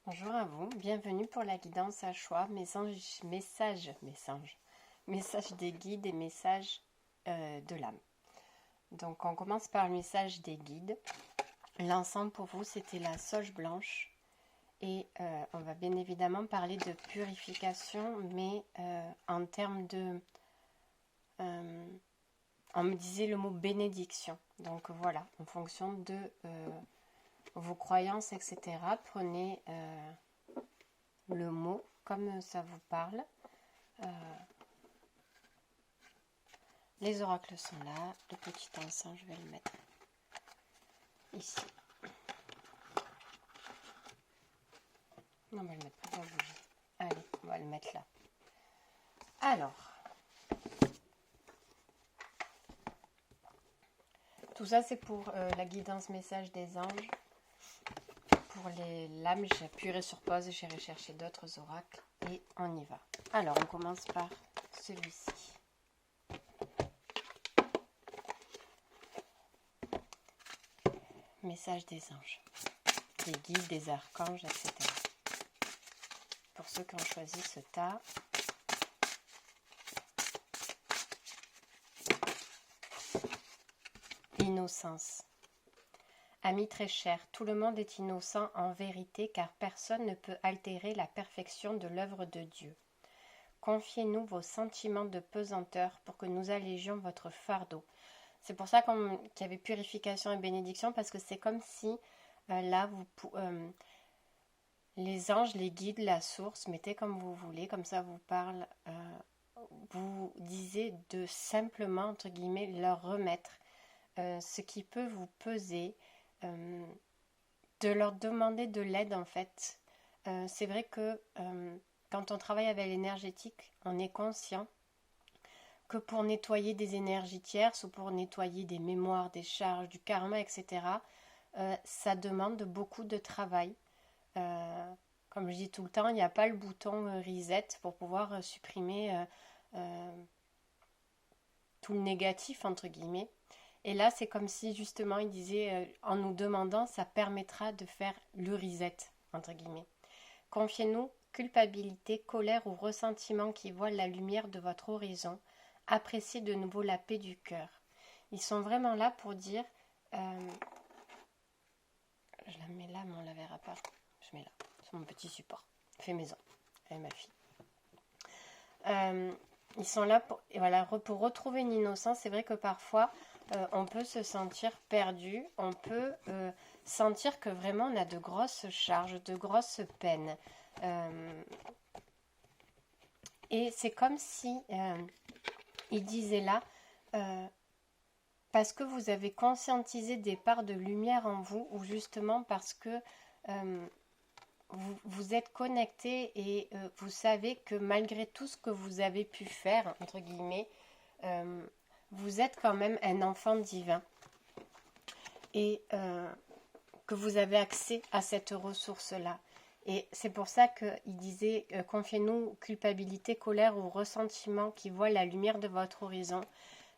Bonjour à vous, bienvenue pour la guidance à choix, messages des guides et messages de l'âme. Donc on commence par le message des guides. L'ensemble pour vous c'était la sauge blanche et on va bien évidemment parler de purification, mais en termes de... on me disait le mot bénédiction, donc voilà, en fonction de vos croyances, etc. Prenez le mot comme ça vous parle. Les oracles sont là. Le petit encens, je vais le mettre ici. Non, on va le mettre près de la bougie. Allez, on va le mettre là. Alors, tout ça c'est pour la guidance message des anges. Pour les lames, j'ai appuyé sur pause et j'ai recherché d'autres oracles et on y va. Alors, on commence par celui-ci. Message des anges, des guides, des archanges, etc. Pour ceux qui ont choisi ce tas, innocence. Amis très chers, tout le monde est innocent en vérité car personne ne peut altérer la perfection de l'œuvre de Dieu. Confiez-nous vos sentiments de pesanteur pour que nous allégions votre fardeau. C'est pour ça qu'il y avait purification et bénédiction, parce que c'est comme si là, les anges, les guides, la source, mettez comme vous voulez, comme ça vous parle, vous disiez de simplement, entre guillemets, leur remettre ce qui peut vous peser, de leur demander de l'aide en fait. C'est vrai que quand on travaille avec l'énergétique, on est conscient que pour nettoyer des énergies tierces ou pour nettoyer des mémoires, des charges, du karma, etc., ça demande beaucoup de travail. Comme je dis tout le temps, il n'y a pas le bouton reset pour pouvoir supprimer tout le négatif, entre guillemets. Et là, c'est comme si justement il disait, en nous demandant, ça permettra de faire le reset, entre guillemets. Confiez-nous culpabilité, colère ou ressentiment qui voilent la lumière de votre horizon. Appréciez de nouveau la paix du cœur. Ils sont vraiment là pour dire, je la mets là mais on la verra pas, je mets là, sur mon petit support, fait maison, avec ma fille. Ils sont là pour, et voilà, pour retrouver une innocence. C'est vrai que parfois on peut se sentir perdu, on peut sentir que vraiment on a de grosses charges, de grosses peines. Et c'est comme si il disait là, parce que vous avez conscientisé des parts de lumière en vous, ou justement parce que vous êtes connecté et vous savez que malgré tout ce que vous avez pu faire, entre guillemets, vous êtes quand même un enfant divin. Et que vous avez accès à cette ressource-là. Et c'est pour ça qu'il disait, confiez-nous culpabilité, colère ou ressentiment qui voient la lumière de votre horizon,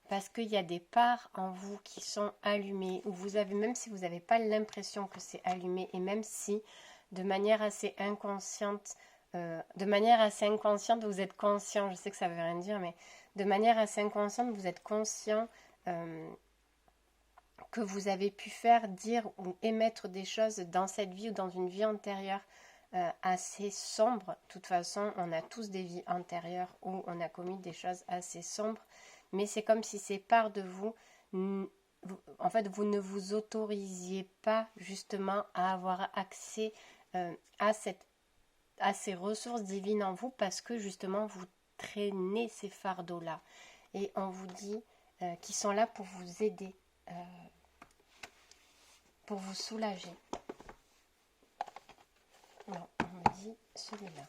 parce qu'il y a des parts en vous qui sont allumées, ou vous avez, même si vous n'avez pas l'impression que c'est allumé, et même si de manière assez inconsciente, vous êtes conscient, je sais que ça veut rien dire, mais de manière assez inconsciente, vous êtes conscient que vous avez pu faire, dire ou émettre des choses dans cette vie ou dans une vie antérieure assez sombre. De toute façon, on a tous des vies antérieures où on a commis des choses assez sombres, mais c'est comme si ces parts de vous, en fait, vous ne vous autorisiez pas justement à avoir accès à ces ressources divines en vous, parce que justement vous traînez ces fardeaux-là. Et on vous dit qu'ils sont là pour vous aider, pour vous soulager. Non, on me dit celui-là.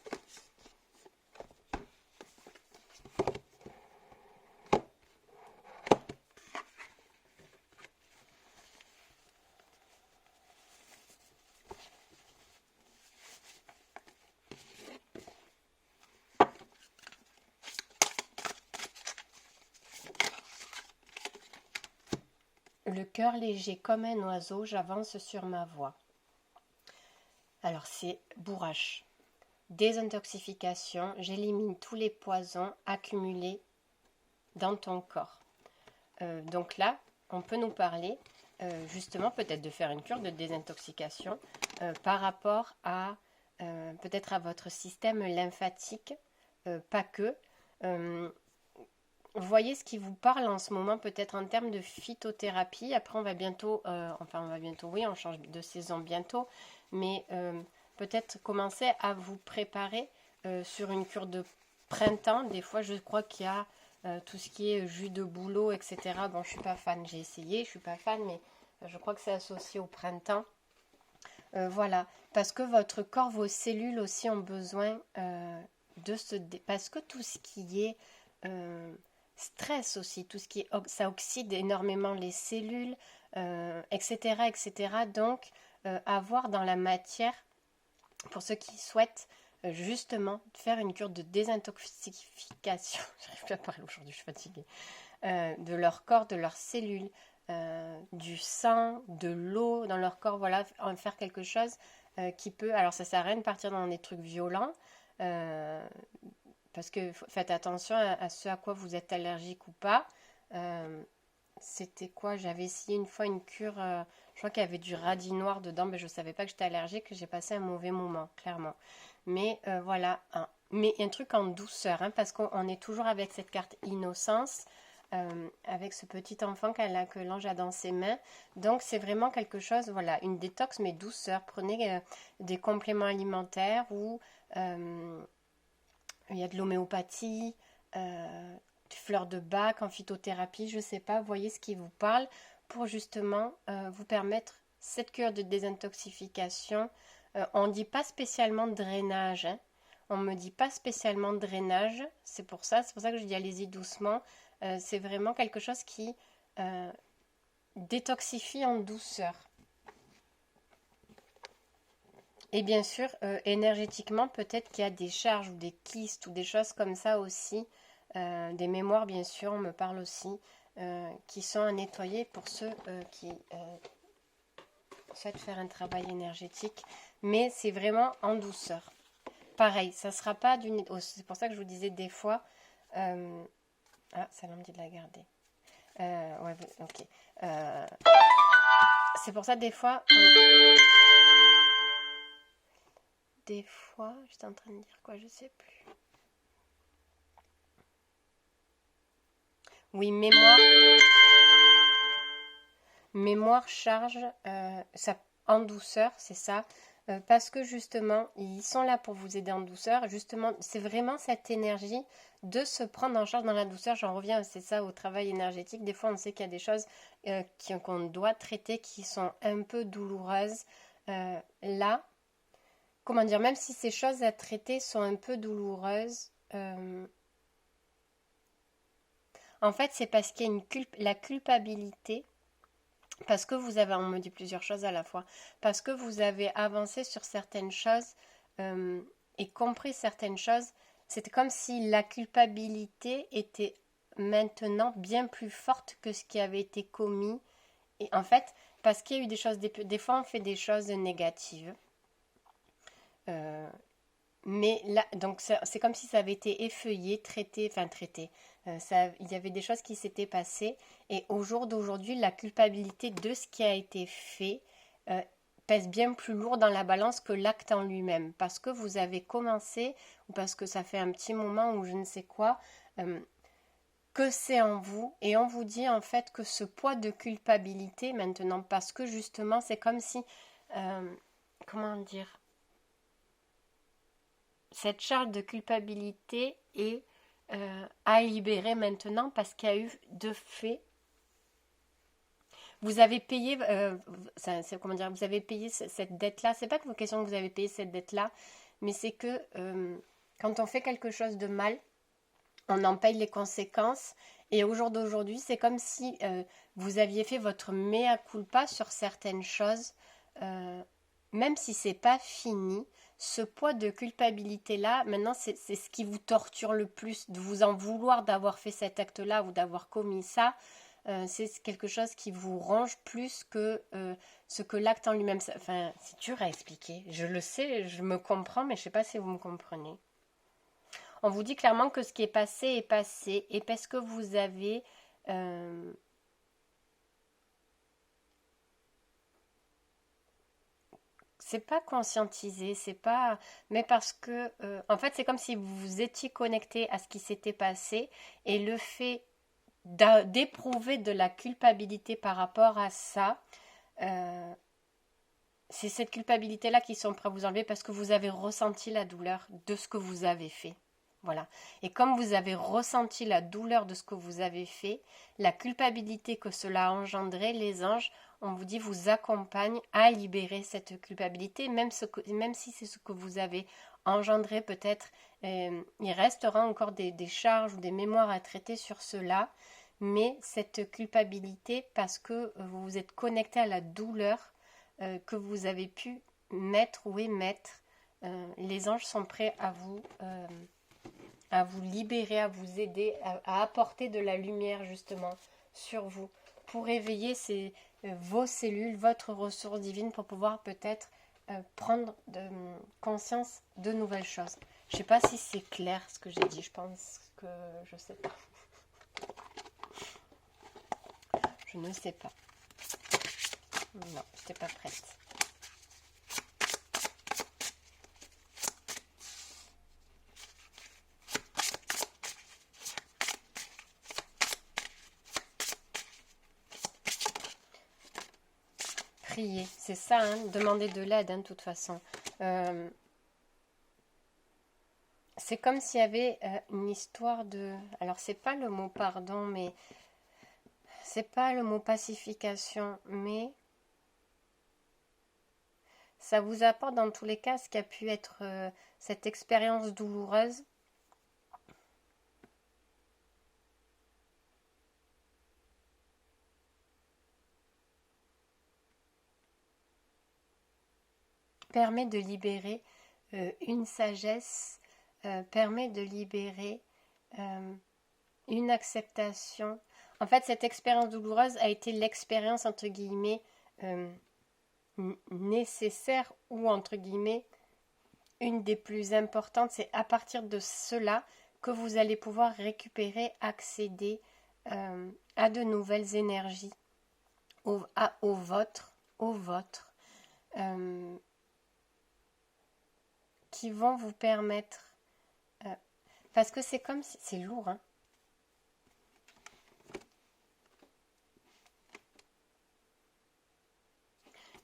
Le cœur léger comme un oiseau, j'avance sur ma voie. Alors c'est bourrache, désintoxification, j'élimine tous les poisons accumulés dans ton corps. Donc là, on peut nous parler justement peut-être de faire une cure de désintoxication par rapport à peut-être à votre système lymphatique, pas que. Voyez ce qui vous parle en ce moment, peut-être en termes de phytothérapie. Après, on va bientôt, oui, on change de saison bientôt, mais peut-être commencer à vous préparer sur une cure de printemps. Des fois, je crois qu'il y a tout ce qui est jus de bouleau, etc. Bon, je suis pas fan, j'ai essayé, je suis pas fan, mais je crois que c'est associé au printemps. Voilà, parce que votre corps, vos cellules aussi ont besoin de se... Parce que tout ce qui est stress aussi, tout ce qui est... Ça oxyde énormément les cellules, etc., etc. Donc, avoir dans la matière, pour ceux qui souhaitent justement faire une cure de désintoxication, j'arrive plus à parler aujourd'hui, je suis fatiguée, de leur corps, de leurs cellules, du sang, de l'eau dans leur corps, voilà, en faire quelque chose qui peut, alors ça sert à rien de partir dans des trucs violents, parce que faites attention à ce à quoi vous êtes allergique ou pas. C'était quoi? J'avais essayé une fois une cure, je crois qu'il y avait du radis noir dedans, mais je ne savais pas que j'étais allergique, j'ai passé un mauvais moment, clairement. Mais voilà, mais un truc en douceur, hein, parce qu'on est toujours avec cette carte innocence, avec ce petit enfant que l'ange a dans ses mains. Donc c'est vraiment quelque chose, voilà, une détox mais douceur. Prenez des compléments alimentaires ou il y a de l'homéopathie, des fleurs de bac en phytothérapie, je ne sais pas, voyez ce qui vous parle pour justement vous permettre cette cure de désintoxication. On ne dit pas spécialement drainage, hein. On ne me dit pas spécialement drainage, c'est pour ça que je dis allez-y doucement. C'est vraiment quelque chose qui détoxifie en douceur. Et bien sûr, énergétiquement, peut-être qu'il y a des charges ou des kystes ou des choses comme ça aussi. Des mémoires, bien sûr, on me parle aussi, qui sont à nettoyer pour ceux qui souhaitent faire un travail énergétique. Mais c'est vraiment en douceur. Pareil, ça ne sera pas d'une... Oh, c'est pour ça que je vous disais des fois... Ah, ça me dit de la garder. Ouais, ok. C'est pour ça des fois... Des fois, j'étais en train de dire quoi, je sais plus. Oui, mémoire charge, ça, en douceur, c'est ça. Parce que justement, ils sont là pour vous aider en douceur. Justement, c'est vraiment cette énergie de se prendre en charge dans la douceur. J'en reviens, c'est ça, au travail énergétique. Des fois, on sait qu'il y a des choses qu'on doit traiter qui sont un peu douloureuses. Là, comment dire, même si ces choses à traiter sont un peu douloureuses, en fait, c'est parce qu'il y a la culpabilité, parce que vous avez, on me dit plusieurs choses à la fois, parce que vous avez avancé sur certaines choses et compris certaines choses. C'était comme si la culpabilité était maintenant bien plus forte que ce qui avait été commis. Et en fait, parce qu'il y a eu des choses, des fois on fait des choses négatives. Mais là, donc c'est comme si ça avait été effeuillé, traité. Il y avait des choses qui s'étaient passées et au jour d'aujourd'hui, la culpabilité de ce qui a été fait pèse bien plus lourd dans la balance que l'acte en lui-même. Parce que vous avez commencé, ou parce que ça fait un petit moment ou je ne sais quoi, que c'est en vous. Et on vous dit en fait que ce poids de culpabilité maintenant, parce que justement, c'est comme si... comment dire, cette charge de culpabilité est à libérer maintenant parce qu'il y a eu de fait. Vous avez payé, comment dire, vous avez payé cette dette-là. C'est pas que vos questions que vous avez payé cette dette-là, mais c'est que quand on fait quelque chose de mal, on en paye les conséquences. Et au jour d'aujourd'hui, c'est comme si vous aviez fait votre mea culpa sur certaines choses, même si c'est pas fini. Ce poids de culpabilité-là, maintenant, c'est ce qui vous torture le plus, de vous en vouloir d'avoir fait cet acte-là ou d'avoir commis ça. c'est quelque chose qui vous ronge plus que ce que l'acte en lui-même. Enfin, c'est dur à expliquer. Je le sais, je me comprends, mais je ne sais pas si vous me comprenez. On vous dit clairement que ce qui est passé, et parce que vous avez... c'est pas conscientisé, c'est pas... Mais parce que... en fait, c'est comme si vous étiez connecté à ce qui s'était passé, et le fait d'éprouver de la culpabilité par rapport à ça, c'est cette culpabilité-là qu'ils sont prêts à vous enlever parce que vous avez ressenti la douleur de ce que vous avez fait. Voilà. Et comme vous avez ressenti la douleur de ce que vous avez fait, la culpabilité que cela a engendré, les anges, on vous dit, vous accompagnent à libérer cette culpabilité, même si c'est ce que vous avez engendré peut-être. Il restera encore des charges ou des mémoires à traiter sur cela, mais cette culpabilité, parce que vous vous êtes connecté à la douleur que vous avez pu mettre ou émettre, les anges sont prêts à vous libérer, à vous aider, à apporter de la lumière justement sur vous, pour éveiller vos cellules, votre ressource divine, pour pouvoir peut-être prendre conscience de nouvelles choses. Je ne sais pas si c'est clair ce que j'ai dit, je pense que je sais pas. Je ne sais pas. Non, je n'étais pas prête. Prier, c'est ça, hein, demander de l'aide, hein, de toute façon. C'est comme s'il y avait une histoire de... Alors, c'est pas le mot pardon, mais... C'est pas le mot pacification, mais... Ça vous apporte dans tous les cas ce qui a pu être cette expérience douloureuse. Permet de libérer une sagesse, permet de libérer une acceptation. En fait, cette expérience douloureuse a été l'expérience, entre guillemets, nécessaire ou, entre guillemets, une des plus importantes. C'est à partir de cela que vous allez pouvoir récupérer, accéder à de nouvelles énergies, au vôtre, qui vont vous permettre, parce que c'est comme si, c'est lourd, hein.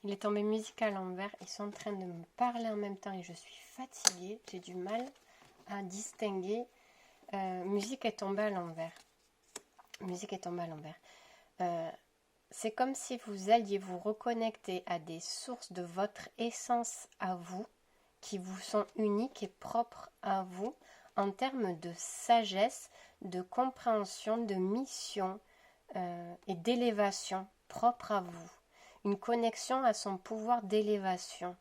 Il est tombé musique à l'envers, ils sont en train de me parler en même temps et je suis fatiguée, j'ai du mal à distinguer. Musique est tombée à l'envers. Musique est tombée à l'envers. C'est comme si vous alliez vous reconnecter à des sources de votre essence à vous, qui vous sont uniques et propres à vous, en termes de sagesse, de compréhension, de mission et d'élévation propre à vous. Une connexion à son pouvoir d'élévation.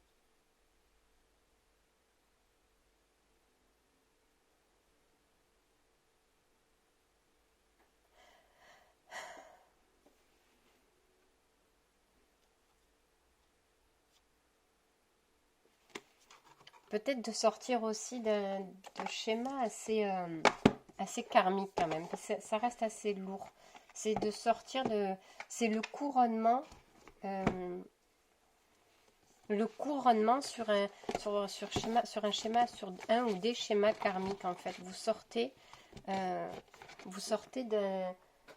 Peut-être de sortir aussi de schéma assez karmique quand même. Ça reste assez lourd. C'est de sortir de... C'est le couronnement sur un schéma, sur un ou des schémas karmiques en fait. Vous sortez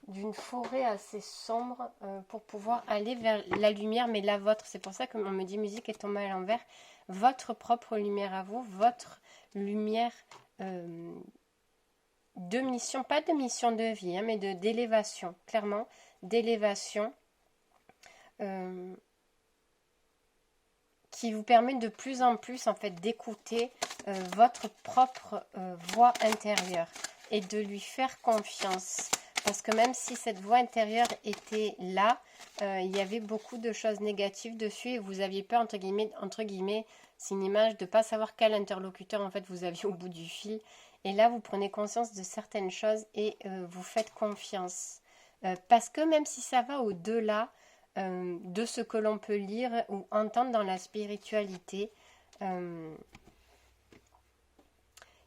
d'une forêt assez sombre pour pouvoir aller vers la lumière, mais la vôtre. C'est pour ça qu'on me dit musique est tombée à l'envers. Votre propre lumière à vous, votre lumière de mission, pas de mission de vie, hein, mais d'élévation, clairement, d'élévation. Qui vous permet de plus en plus en fait d'écouter votre propre voix intérieure et de lui faire confiance, parce que même si cette voix intérieure était là, il y avait beaucoup de choses négatives dessus et vous aviez peur, entre guillemets, c'est une image de ne pas savoir quel interlocuteur en fait vous aviez au bout du fil, et là vous prenez conscience de certaines choses et vous faites confiance. parce que même si ça va au-delà de ce que l'on peut lire ou entendre dans la spiritualité, il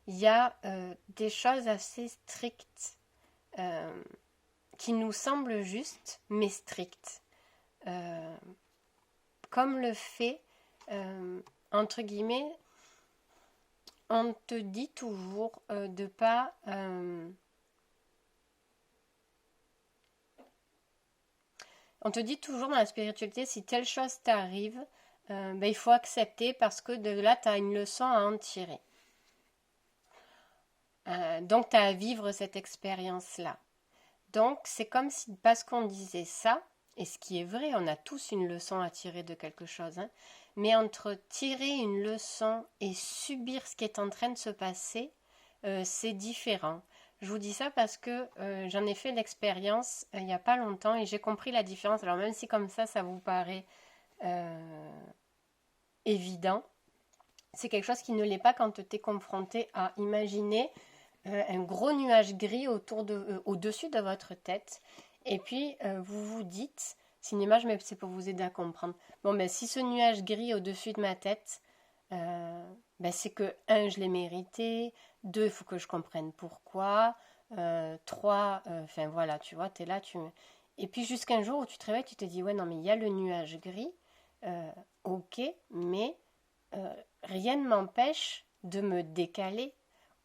y a des choses assez strictes qui nous semblent justes, mais strictes. Comme le fait, entre guillemets, on te dit toujours de pas... on te dit toujours dans la spiritualité, si telle chose t'arrive, ben, il faut accepter parce que de là, tu as une leçon à en tirer. Donc, tu as à vivre cette expérience-là. Donc, c'est comme si, parce qu'on disait ça, et ce qui est vrai, on a tous une leçon à tirer de quelque chose, hein, mais entre tirer une leçon et subir ce qui est en train de se passer, c'est différent. Je vous dis ça parce que j'en ai fait l'expérience il n'y a pas longtemps et j'ai compris la différence. Alors même si comme ça vous paraît évident, c'est quelque chose qui ne l'est pas quand tu es confronté à imaginer un gros nuage gris au-dessus de votre tête. Et puis, vous vous dites, c'est une image, mais c'est pour vous aider à comprendre. Bon, ben, si ce nuage gris au-dessus de ma tête, ben, c'est que, un, je l'ai mérité, deux, il faut que je comprenne pourquoi, trois, enfin voilà, tu vois, tu es là, Et puis jusqu'un jour où tu te réveilles, tu te dis, ouais, non, mais il y a le nuage gris, ok, mais rien ne m'empêche de me décaler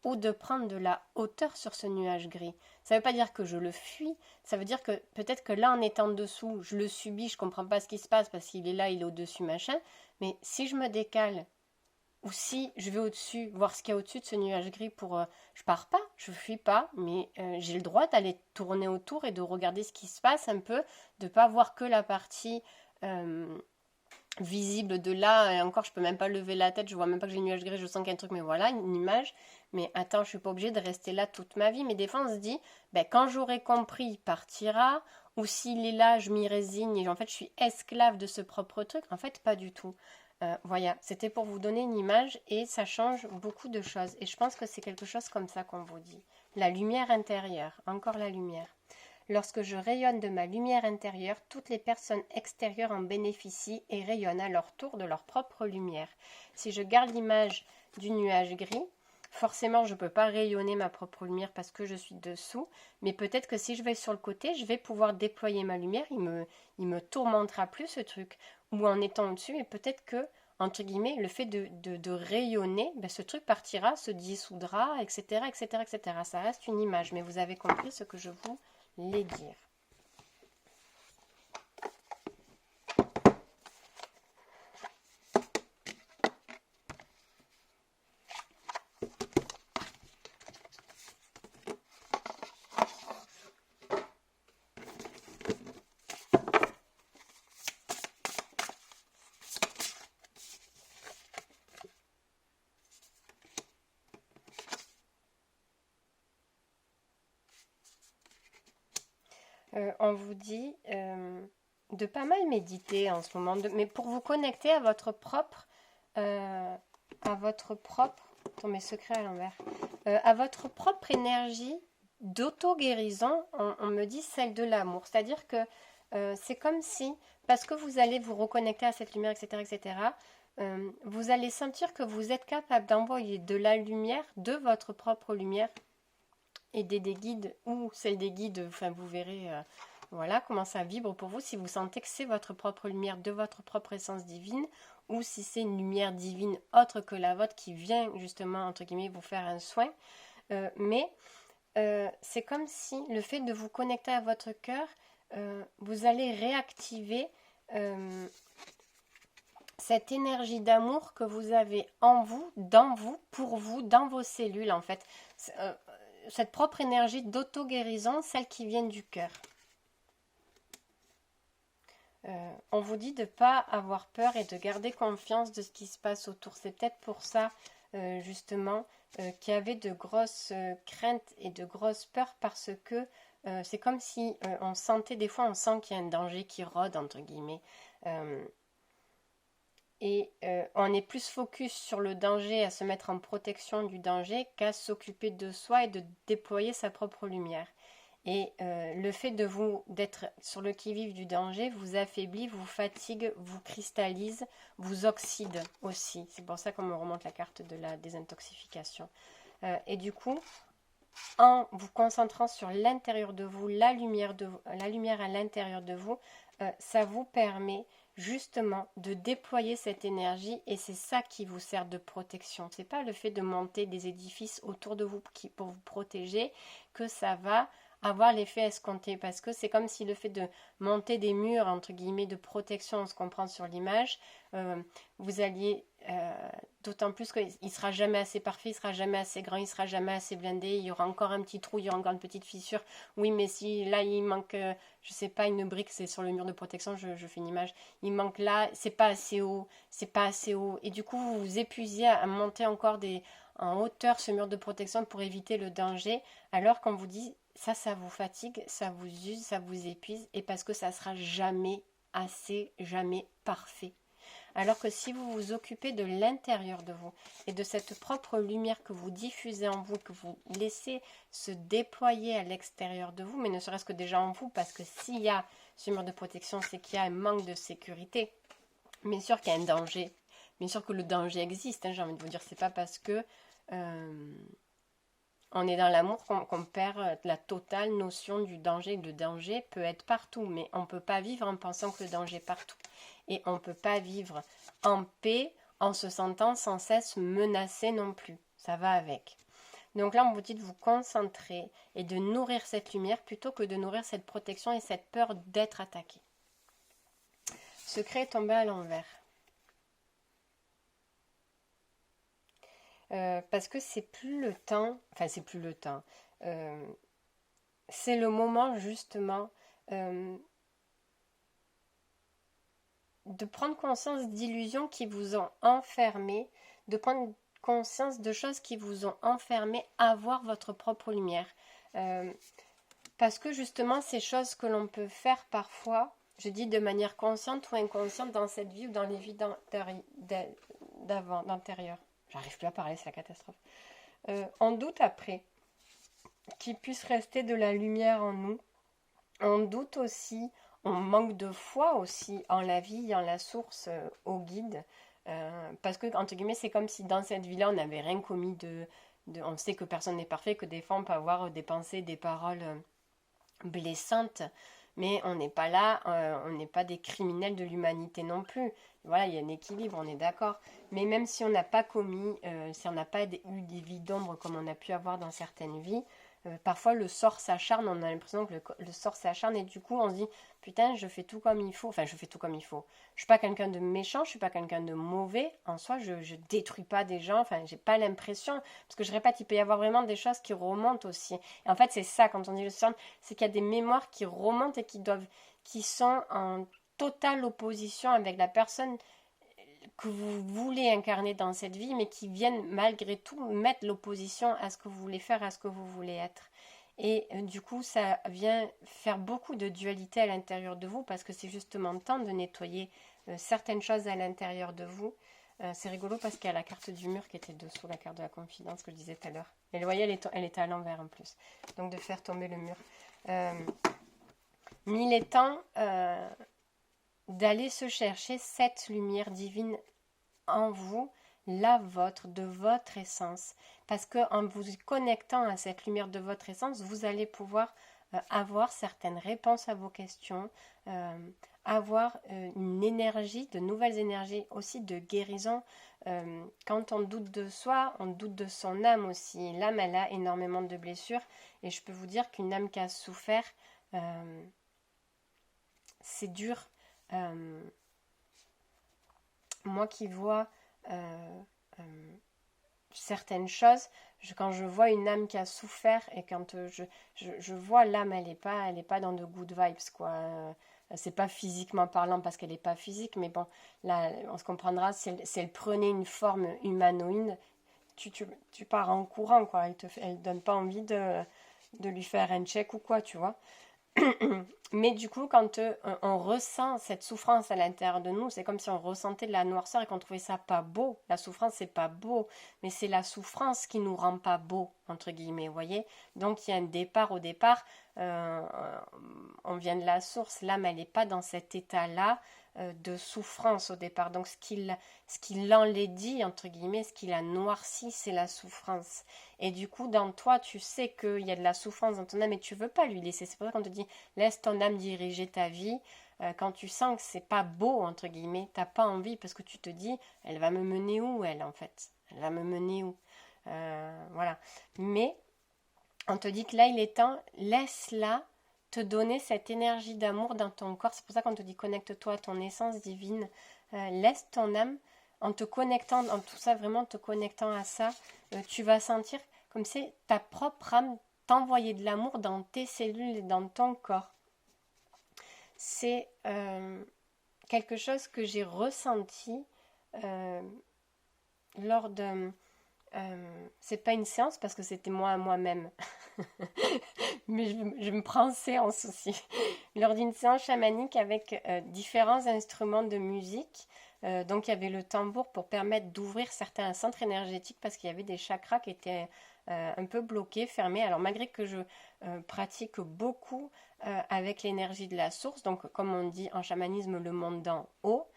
ou de prendre de la hauteur sur ce nuage gris. Ça ne veut pas dire que je le fuis, ça veut dire que peut-être que là en étant dessous, je le subis, je ne comprends pas ce qui se passe parce qu'il est là, il est au-dessus, machin, mais si je me décale ou si je vais au-dessus, voir ce qu'il y a au-dessus de ce nuage gris pour... je pars pas, je fuis pas, mais j'ai le droit d'aller tourner autour et de regarder ce qui se passe un peu, de pas voir que la partie visible de là, et encore je peux même pas lever la tête, je vois même pas que j'ai le nuage gris, je sens qu'il y a un truc, mais voilà, une image, mais attends, je suis pas obligée de rester là toute ma vie, mais des fois on se dit, ben, quand j'aurai compris, il partira, ou s'il est là, je m'y résigne, et en fait je suis esclave de ce propre truc, en fait pas du tout. Voilà, c'était pour vous donner une image, et ça change beaucoup de choses, et je pense que c'est quelque chose comme ça qu'on vous dit. La lumière intérieure, encore la lumière. Lorsque je rayonne de ma lumière intérieure, toutes les personnes extérieures en bénéficient et rayonnent à leur tour de leur propre lumière. Si je garde l'image du nuage gris, forcément je ne peux pas rayonner ma propre lumière parce que je suis dessous, mais peut-être que si je vais sur le côté, je vais pouvoir déployer ma lumière, il me tourmentera plus ce truc. Ou en étant au-dessus, et peut-être que, entre guillemets, le fait de rayonner, ben, ce truc partira, se dissoudra, etc., etc., etc. Ça reste une image, mais vous avez compris ce que je vous les dire. On vous dit de pas mal méditer en ce moment, mais pour vous connecter à votre propre, attends, mes secrets à l'envers, à votre propre énergie d'auto-guérison, on me dit celle de l'amour. C'est-à-dire que c'est comme si, parce que vous allez vous reconnecter à cette lumière, etc., etc., vous allez sentir que vous êtes capable d'envoyer de la lumière, de votre propre lumière, aider des guides ou celle des guides, enfin vous verrez voilà comment ça vibre pour vous, si vous sentez que c'est votre propre lumière de votre propre essence divine ou si c'est une lumière divine autre que la vôtre qui vient justement entre guillemets vous faire un soin. Mais c'est comme si le fait de vous connecter à votre cœur, vous allez réactiver cette énergie d'amour que vous avez en vous, pour vous, dans vos cellules en fait. Cette propre énergie d'auto-guérison, celle qui vient du cœur. On vous dit de ne pas avoir peur et de garder confiance de ce qui se passe autour. C'est peut-être pour ça, justement, qu'il y avait de grosses craintes et de grosses peurs parce que c'est comme si on sentait, des fois on sent qu'il y a un danger qui rôde, entre guillemets. Et on est plus focus sur le danger, à se mettre en protection du danger, qu'à s'occuper de soi et de déployer sa propre lumière. Et le fait d'être sur le qui-vive du danger vous affaiblit, vous fatigue, vous cristallise, vous oxyde aussi. C'est pour ça qu'on me remonte la carte de la désintoxication. Et du coup, en vous concentrant sur l'intérieur de vous, la lumière à l'intérieur de vous, ça vous permet justement de déployer cette énergie et c'est ça qui vous sert de protection. C'est pas le fait de monter des édifices autour de vous pour vous protéger que ça va avoir l'effet escompté parce que c'est comme si le fait de monter des murs entre guillemets de protection, on se comprend sur l'image, vous alliez d'autant plus qu'il ne sera jamais assez parfait, il ne sera jamais assez grand, il ne sera jamais assez blindé, il y aura encore un petit trou, il y aura encore une petite fissure. Oui, mais si là il manque, je sais pas, une brique, c'est sur le mur de protection, je fais une image, il manque là, c'est pas assez haut, c'est pas assez haut. Et du coup, vous vous épuisez à monter encore en hauteur ce mur de protection pour éviter le danger, alors qu'on vous dit ça vous fatigue, ça vous use, ça vous épuise, et parce que ça sera jamais assez, jamais parfait. Alors que si vous vous occupez de l'intérieur de vous et de cette propre lumière que vous diffusez en vous, que vous laissez se déployer à l'extérieur de vous, mais ne serait-ce que déjà en vous, parce que s'il y a ce mur de protection, c'est qu'il y a un manque de sécurité. Bien sûr qu'il y a un danger, bien sûr que le danger existe, j'ai envie de vous dire, c'est pas parce que on est dans l'amour qu'on perd la totale notion du danger. Le danger peut être partout, mais on ne peut pas vivre en pensant que le danger est partout. Et on ne peut pas vivre en paix en se sentant sans cesse menacé non plus. Ça va avec. Donc là, on vous dit de vous concentrer et de nourrir cette lumière plutôt que de nourrir cette protection et cette peur d'être attaqué. Secret est tombé à l'envers. Parce que c'est plus le temps, enfin c'est plus le temps, c'est le moment justement de prendre conscience d'illusions qui vous ont enfermé, de prendre conscience de choses qui vous ont enfermé à voir votre propre lumière. Parce que justement ces choses que l'on peut faire parfois, je dis de manière consciente ou inconsciente dans cette vie ou dans les vies d'antérieures. J'arrive plus à parler, c'est la catastrophe. On doute après qu'il puisse rester de la lumière en nous. On doute aussi, on manque de foi aussi en la vie, en la source, au guide. Parce que, entre guillemets, c'est comme si dans cette vie-là, on n'avait rien commis on sait que personne n'est parfait, que des fois, on peut avoir des pensées, des paroles blessantes. Mais on n'est pas là, on n'est pas des criminels de l'humanité non plus. Voilà, il y a un équilibre, on est d'accord. Mais même si on n'a pas commis, si on n'a pas eu des vies d'ombre comme on a pu avoir dans certaines vies, parfois le sort s'acharne, on a l'impression que le sort s'acharne et du coup on se dit putain je fais tout comme il faut, enfin je fais tout comme il faut. Je suis pas quelqu'un de méchant, je suis pas quelqu'un de mauvais, en soi je détruis pas des gens, enfin j'ai pas l'impression, parce que je répète, il peut y avoir vraiment des choses qui remontent aussi. Et en fait c'est ça quand on dit le sort, c'est qu'il y a des mémoires qui remontent et qui sont en totale opposition avec la personne que vous voulez incarner dans cette vie, mais qui viennent malgré tout mettre l'opposition à ce que vous voulez faire, à ce que vous voulez être. Et du coup, ça vient faire beaucoup de dualité à l'intérieur de vous, parce que c'est justement le temps de nettoyer certaines choses à l'intérieur de vous. C'est rigolo parce qu'il y a la carte du mur qui était dessous, la carte de la confidence que je disais tout à l'heure. Et vous voyez, elle était à l'envers en plus. Donc de faire tomber le mur. Mais il est temps d'aller se chercher cette lumière divine en vous, la vôtre, de votre essence. Parce qu'en vous connectant à cette lumière de votre essence, vous allez pouvoir avoir certaines réponses à vos questions, avoir une énergie, de nouvelles énergies aussi de guérison. Quand on doute de soi, on doute de son âme aussi. L'âme, elle a énormément de blessures. Et je peux vous dire qu'une âme qui a souffert, c'est dur. Moi qui vois certaines choses, quand je vois une âme qui a souffert et quand je vois l'âme, elle est pas dans de good vibes quoi. C'est pas physiquement parlant parce qu'elle est pas physique, mais bon, là on se comprendra si elle prenait une forme humanoïde, tu pars en courant quoi. Elle donne pas envie de lui faire un check ou quoi, tu vois. Mais du coup, quand on ressent cette souffrance à l'intérieur de nous, c'est comme si on ressentait de la noirceur et qu'on trouvait ça pas beau. La souffrance, c'est pas beau, mais c'est la souffrance qui nous rend pas beau, entre guillemets, vous voyez. Donc il y a un départ au départ, euh, on vient de la source, l'âme, elle n'est pas dans cet état-là de souffrance au départ. Donc ce qui l'enlaidit, entre guillemets, ce qui la noircit, c'est la souffrance. Et du coup, dans toi, tu sais qu'il y a de la souffrance dans ton âme et tu veux pas lui laisser. C'est pour ça qu'on te dit, laisse ton âme diriger ta vie. Quand tu sens que c'est pas beau, entre guillemets, t'as pas envie parce que tu te dis, elle va me mener où, elle, en fait? Elle va me mener où? Voilà. Mais on te dit que là, il est temps, laisse-la te donner cette énergie d'amour dans ton corps. C'est pour ça qu'on te dit, connecte-toi à ton essence divine. Laisse ton âme, en te connectant, en tout ça, vraiment te connectant à ça, tu vas sentir comme si ta propre âme t'envoyait de l'amour dans tes cellules et dans ton corps. C'est quelque chose que j'ai ressenti lors de... c'est pas une séance parce que c'était moi à moi-même. Mais je me prends en séance aussi. Lors d'une séance chamanique avec différents instruments de musique. Donc il y avait le tambour pour permettre d'ouvrir certains centres énergétiques parce qu'il y avait des chakras qui étaient un peu bloqués, fermés. Alors malgré que je pratique beaucoup avec l'énergie de la source, donc comme on dit en chamanisme, le monde d'en haut,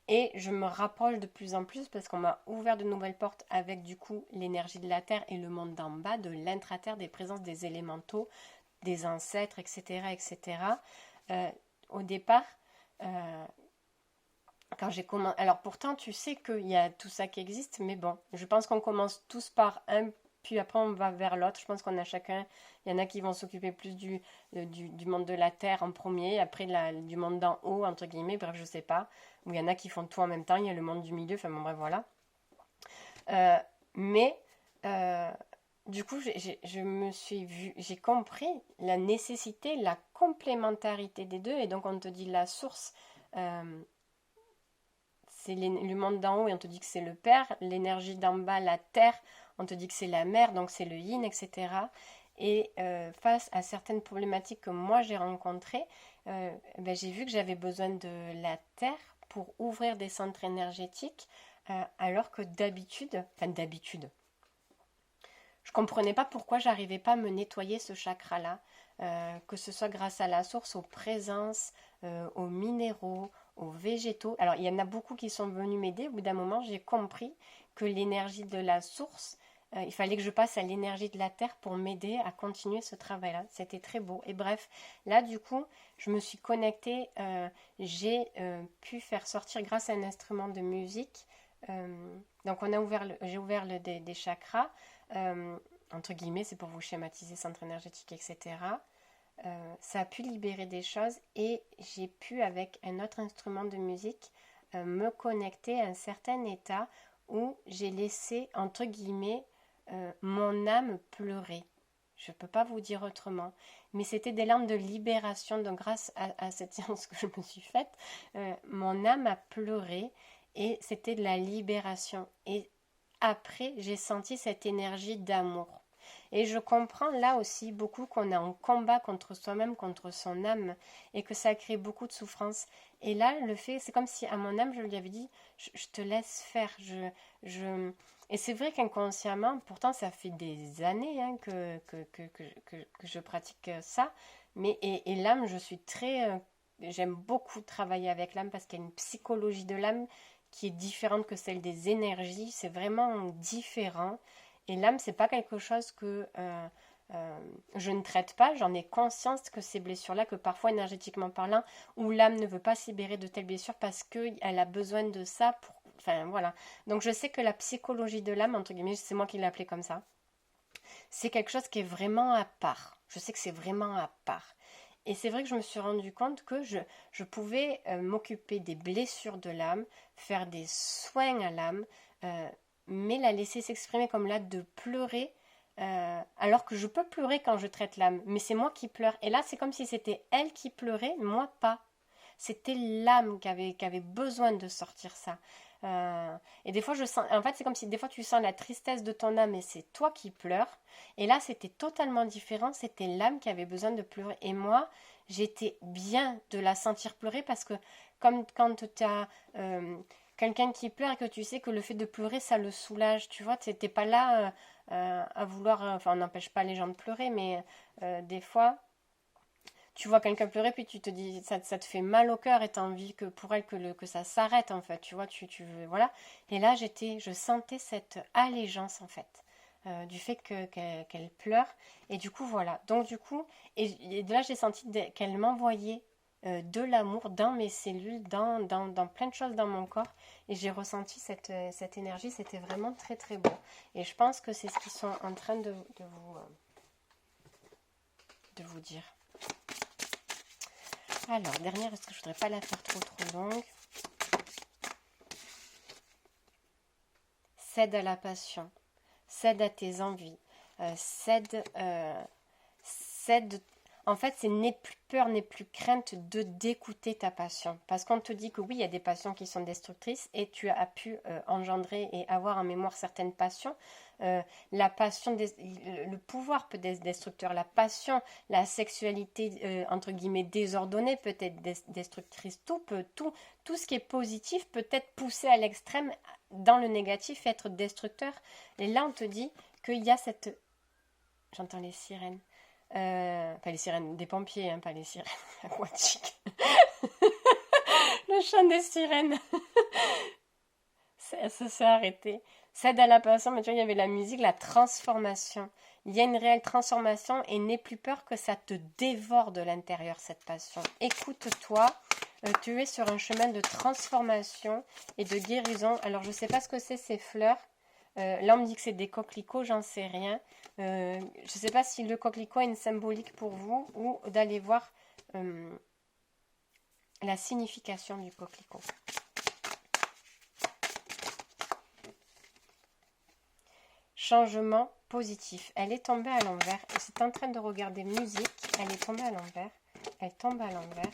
et je me rapproche de plus en plus parce qu'on m'a ouvert de nouvelles portes avec du coup l'énergie de la terre et le monde d'en bas, de l'intraterre, des présences des élémentaux, des ancêtres, etc. etc. Au départ, quand j'ai commencé... Alors pourtant, tu sais qu'il y a tout ça qui existe, mais bon, je pense qu'on commence tous par un, puis après on va vers l'autre. Je pense qu'on a chacun... Il y en a qui vont s'occuper plus du monde de la Terre en premier, après du monde d'en haut, entre guillemets, bref, je sais pas. Ou il y en a qui font tout en même temps, il y a le monde du milieu, enfin bon, bref, voilà. Mais... du coup, je me suis vue, j'ai compris la nécessité, la complémentarité des deux, et donc on te dit la source... c'est le monde d'en haut et on te dit que c'est le père, l'énergie d'en bas, la terre, on te dit que c'est la mère, donc c'est le yin, etc. Et face à certaines problématiques que moi j'ai rencontrées, j'ai vu que j'avais besoin de la terre pour ouvrir des centres énergétiques, alors que d'habitude, je comprenais pas pourquoi j'arrivais pas à me nettoyer ce chakra-là, que ce soit grâce à la source, aux présences, aux minéraux, aux végétaux. Alors, il y en a beaucoup qui sont venus m'aider. Au bout d'un moment, j'ai compris que l'énergie de la source, il fallait que je passe à l'énergie de la terre pour m'aider à continuer ce travail-là. C'était très beau. Et bref, là, du coup, je me suis connectée. J'ai pu faire sortir grâce à un instrument de musique. Donc, j'ai ouvert des chakras. Entre guillemets, c'est pour vous schématiser centre énergétique, etc. Ça a pu libérer des choses et j'ai pu, avec un autre instrument de musique, me connecter à un certain état où j'ai laissé, entre guillemets, mon âme pleurer. Je ne peux pas vous dire autrement. Mais c'était des larmes de libération. Donc grâce à cette séance que je me suis faite, mon âme a pleuré et c'était de la libération. Et après, j'ai senti cette énergie d'amour. Et je comprends là aussi beaucoup qu'on est en combat contre soi-même, contre son âme, et que ça crée beaucoup de souffrance. Et là, le fait, c'est comme si à mon âme, je lui avais dit, je te laisse faire. Et c'est vrai qu'inconsciemment, pourtant ça fait des années que je pratique ça, mais et l'âme, je suis très... j'aime beaucoup travailler avec l'âme parce qu'il y a une psychologie de l'âme qui est différente que celle des énergies, c'est vraiment différent. Et l'âme, c'est pas quelque chose que je ne traite pas. J'en ai conscience que ces blessures-là, que parfois énergétiquement parlant, où l'âme ne veut pas se libérer de telles blessures parce qu'elle a besoin de ça pour... Enfin, voilà. Donc je sais que la psychologie de l'âme, entre guillemets, c'est moi qui l'ai appelée comme ça, c'est quelque chose qui est vraiment à part. Je sais que c'est vraiment à part. Et c'est vrai que je me suis rendu compte que je pouvais m'occuper des blessures de l'âme, faire des soins à l'âme, mais la laisser s'exprimer comme là, de pleurer, alors que je peux pleurer quand je traite l'âme, mais c'est moi qui pleure. Et là, c'est comme si c'était elle qui pleurait, moi pas. C'était l'âme qui avait besoin de sortir ça. Et des fois, je sens, en fait, c'est comme si des fois tu sens la tristesse de ton âme et c'est toi qui pleures. Et là, c'était totalement différent. C'était l'âme qui avait besoin de pleurer. Et moi, j'étais bien de la sentir pleurer parce que comme quand tu as quelqu'un qui pleure et que tu sais que le fait de pleurer, ça le soulage. Tu vois, t'es pas là à vouloir. Enfin, on n'empêche pas les gens de pleurer, mais des fois tu vois quelqu'un pleurer, puis tu te dis, ça te fait mal au cœur et tu as envie que pour elle que ça s'arrête en fait, tu vois, tu veux, voilà. Et là, je sentais cette allégeance en fait, du fait qu'elle pleure. Et du coup, voilà. Donc du coup, et de là, j'ai senti qu'elle m'envoyait de l'amour dans mes cellules, dans plein de choses dans mon corps. Et j'ai ressenti cette énergie, c'était vraiment très très beau. Et je pense que c'est ce qu'ils sont en train de vous dire. Alors, dernière, est-ce que je voudrais pas la faire trop longue? Cède à la passion, cède à tes envies, cède. En fait, c'est n'aie plus peur, n'aie plus crainte d'écouter ta passion. Parce qu'on te dit que oui, il y a des passions qui sont destructrices et tu as pu engendrer et avoir en mémoire certaines passions. La passion, le pouvoir peut être destructeur. La passion, la sexualité entre guillemets désordonnée peut être destructrice. Tout ce qui est positif peut être poussé à l'extrême dans le négatif et être destructeur. Et là, on te dit qu'il y a cette... J'entends les sirènes. Pas les sirènes des pompiers, hein, pas les sirènes aquatiques. Le chant des sirènes. Ça s'est arrêté. Cède à la passion, mais tu vois, il y avait la musique, la transformation. Il y a une réelle transformation et n'aie plus peur que ça te dévore de l'intérieur, cette passion. Écoute-toi. Tu es sur un chemin de transformation et de guérison. Alors, je ne sais pas ce que c'est ces fleurs. Là, on me dit que c'est des coquelicots, j'en sais rien. Je ne sais pas si le coquelicot a une symbolique pour vous ou d'aller voir la signification du coquelicot. Changement positif. Elle est tombée à l'envers. C'est en train de regarder musique. Elle est tombée à l'envers. Elle tombe à l'envers.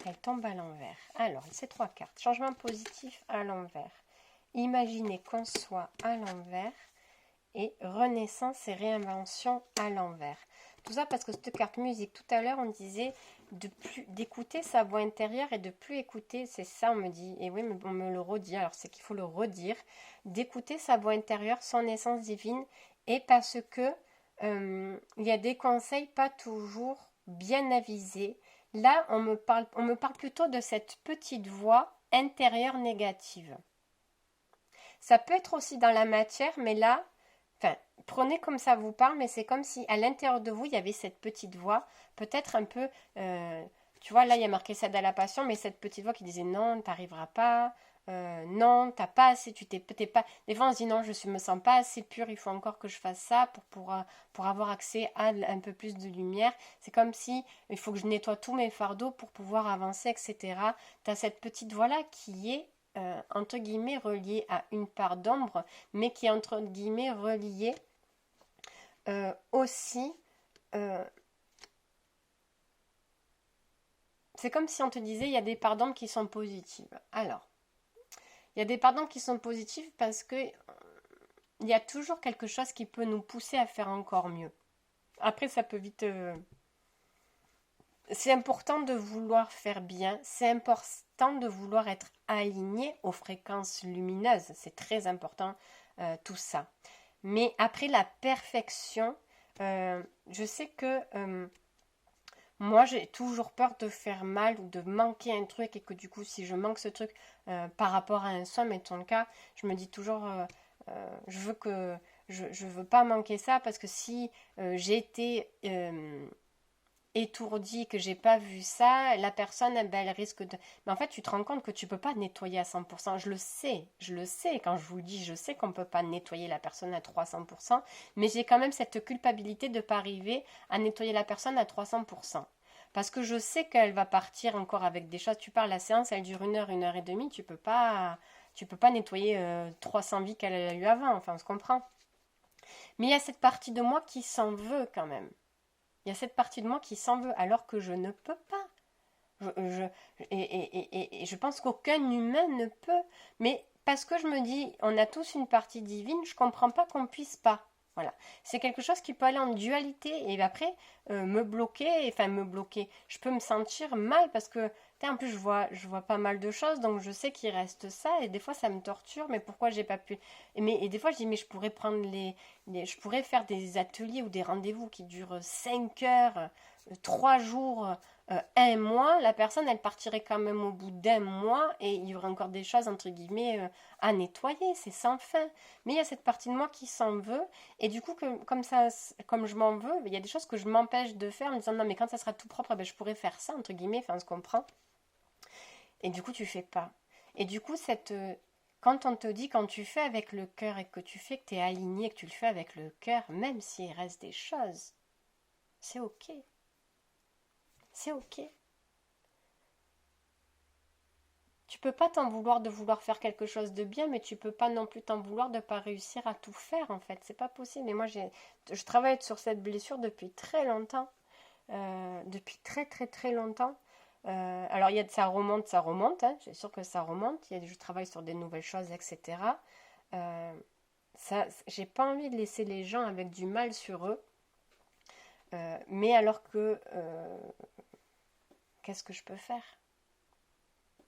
Elle tombe à l'envers. Alors, c'est 3 cartes. Changement positif à l'envers. Imaginez qu'on soit à l'envers. Et renaissance et réinvention à l'envers. Tout ça parce que cette carte musique, tout à l'heure, on disait d'écouter sa voix intérieure et de plus écouter, c'est ça on me dit, et oui, on me le redit, alors c'est qu'il faut le redire, d'écouter sa voix intérieure, son essence divine, et parce que il y a des conseils pas toujours bien avisés. Là, on me parle plutôt de cette petite voix intérieure négative. Ça peut être aussi dans la matière, mais là, enfin, prenez comme ça vous parle, mais c'est comme si à l'intérieur de vous, il y avait cette petite voix, peut-être un peu, tu vois, là, il y a marqué cède à la passion, mais cette petite voix qui disait non, t'arriveras pas, non, t'as pas assez, tu t'es pas... Des fois, on se dit non, me sens pas assez pure, il faut encore que je fasse ça pour avoir accès à un peu plus de lumière. C'est comme si il faut que je nettoie tous mes fardeaux pour pouvoir avancer, etc. T'as cette petite voix-là qui est entre guillemets reliée à une part d'ombre, mais qui est entre guillemets reliée aussi. C'est comme si on te disait il y a des parts d'ombre qui sont positives. Alors, il y a des parts d'ombre qui sont positives parce que il y a toujours quelque chose qui peut nous pousser à faire encore mieux. Après, ça peut vite... C'est important de vouloir faire bien, c'est important de vouloir être aligné aux fréquences lumineuses, c'est très important tout ça. Mais après la perfection, je sais que moi j'ai toujours peur de faire mal ou de manquer un truc et que du coup si je manque ce truc par rapport à un soin, mettons le cas, je me dis toujours je veux pas manquer ça parce que si j'ai été étourdie, que j'ai pas vu ça, la personne, elle risque de... Mais en fait, tu te rends compte que tu peux pas nettoyer à 100%. Je le sais, quand je vous le dis, je sais qu'on peut pas nettoyer la personne à 300%, mais j'ai quand même cette culpabilité de pas arriver à nettoyer la personne à 300%. Parce que je sais qu'elle va partir encore avec des choses. Tu parles, la séance, elle dure 1 heure et demie, tu peux pas nettoyer 300 vies qu'elle a eu avant, enfin, on se comprend. Mais il y a cette partie de moi qui s'en veut quand même. Il y a cette partie de moi qui s'en veut alors que je ne peux pas. Et je pense qu'aucun humain ne peut. Mais parce que je me dis, on a tous une partie divine, je comprends pas qu'on puisse pas. Voilà. C'est quelque chose qui peut aller en dualité et après me bloquer, enfin me bloquer. Je peux me sentir mal parce que, en plus, je vois pas mal de choses, donc je sais qu'il reste ça et des fois ça me torture, mais pourquoi j'ai pas pu. Et des fois je dis, mais je pourrais prendre je pourrais faire des ateliers ou des rendez-vous qui durent 5 heures, 3 jours, un mois, la personne elle partirait quand même au bout d'un mois et il y aurait encore des choses entre guillemets à nettoyer, c'est sans fin. Mais il y a cette partie de moi qui s'en veut et du coup comme ça, comme je m'en veux, il y a des choses que je m'empêche de faire en me disant non mais quand ça sera tout propre, ben, je pourrais faire ça entre guillemets, enfin on se comprend. Et du coup tu fais pas. Et du coup quand on te dit quand tu fais avec le cœur et que tu fais que tu es aligné, que tu le fais avec le cœur, même s'il reste des choses, c'est ok. C'est ok. Tu peux pas t'en vouloir de vouloir faire quelque chose de bien, mais tu peux pas non plus t'en vouloir de pas réussir à tout faire en fait. C'est pas possible. Et moi je travaille sur cette blessure depuis très longtemps, depuis très très très longtemps. Alors il y a ça remonte. Hein, c'est sûr que ça remonte. Je travaille sur des nouvelles choses, etc. Euh, j'ai pas envie de laisser les gens avec du mal sur eux. Mais alors que qu'est-ce que je peux faire?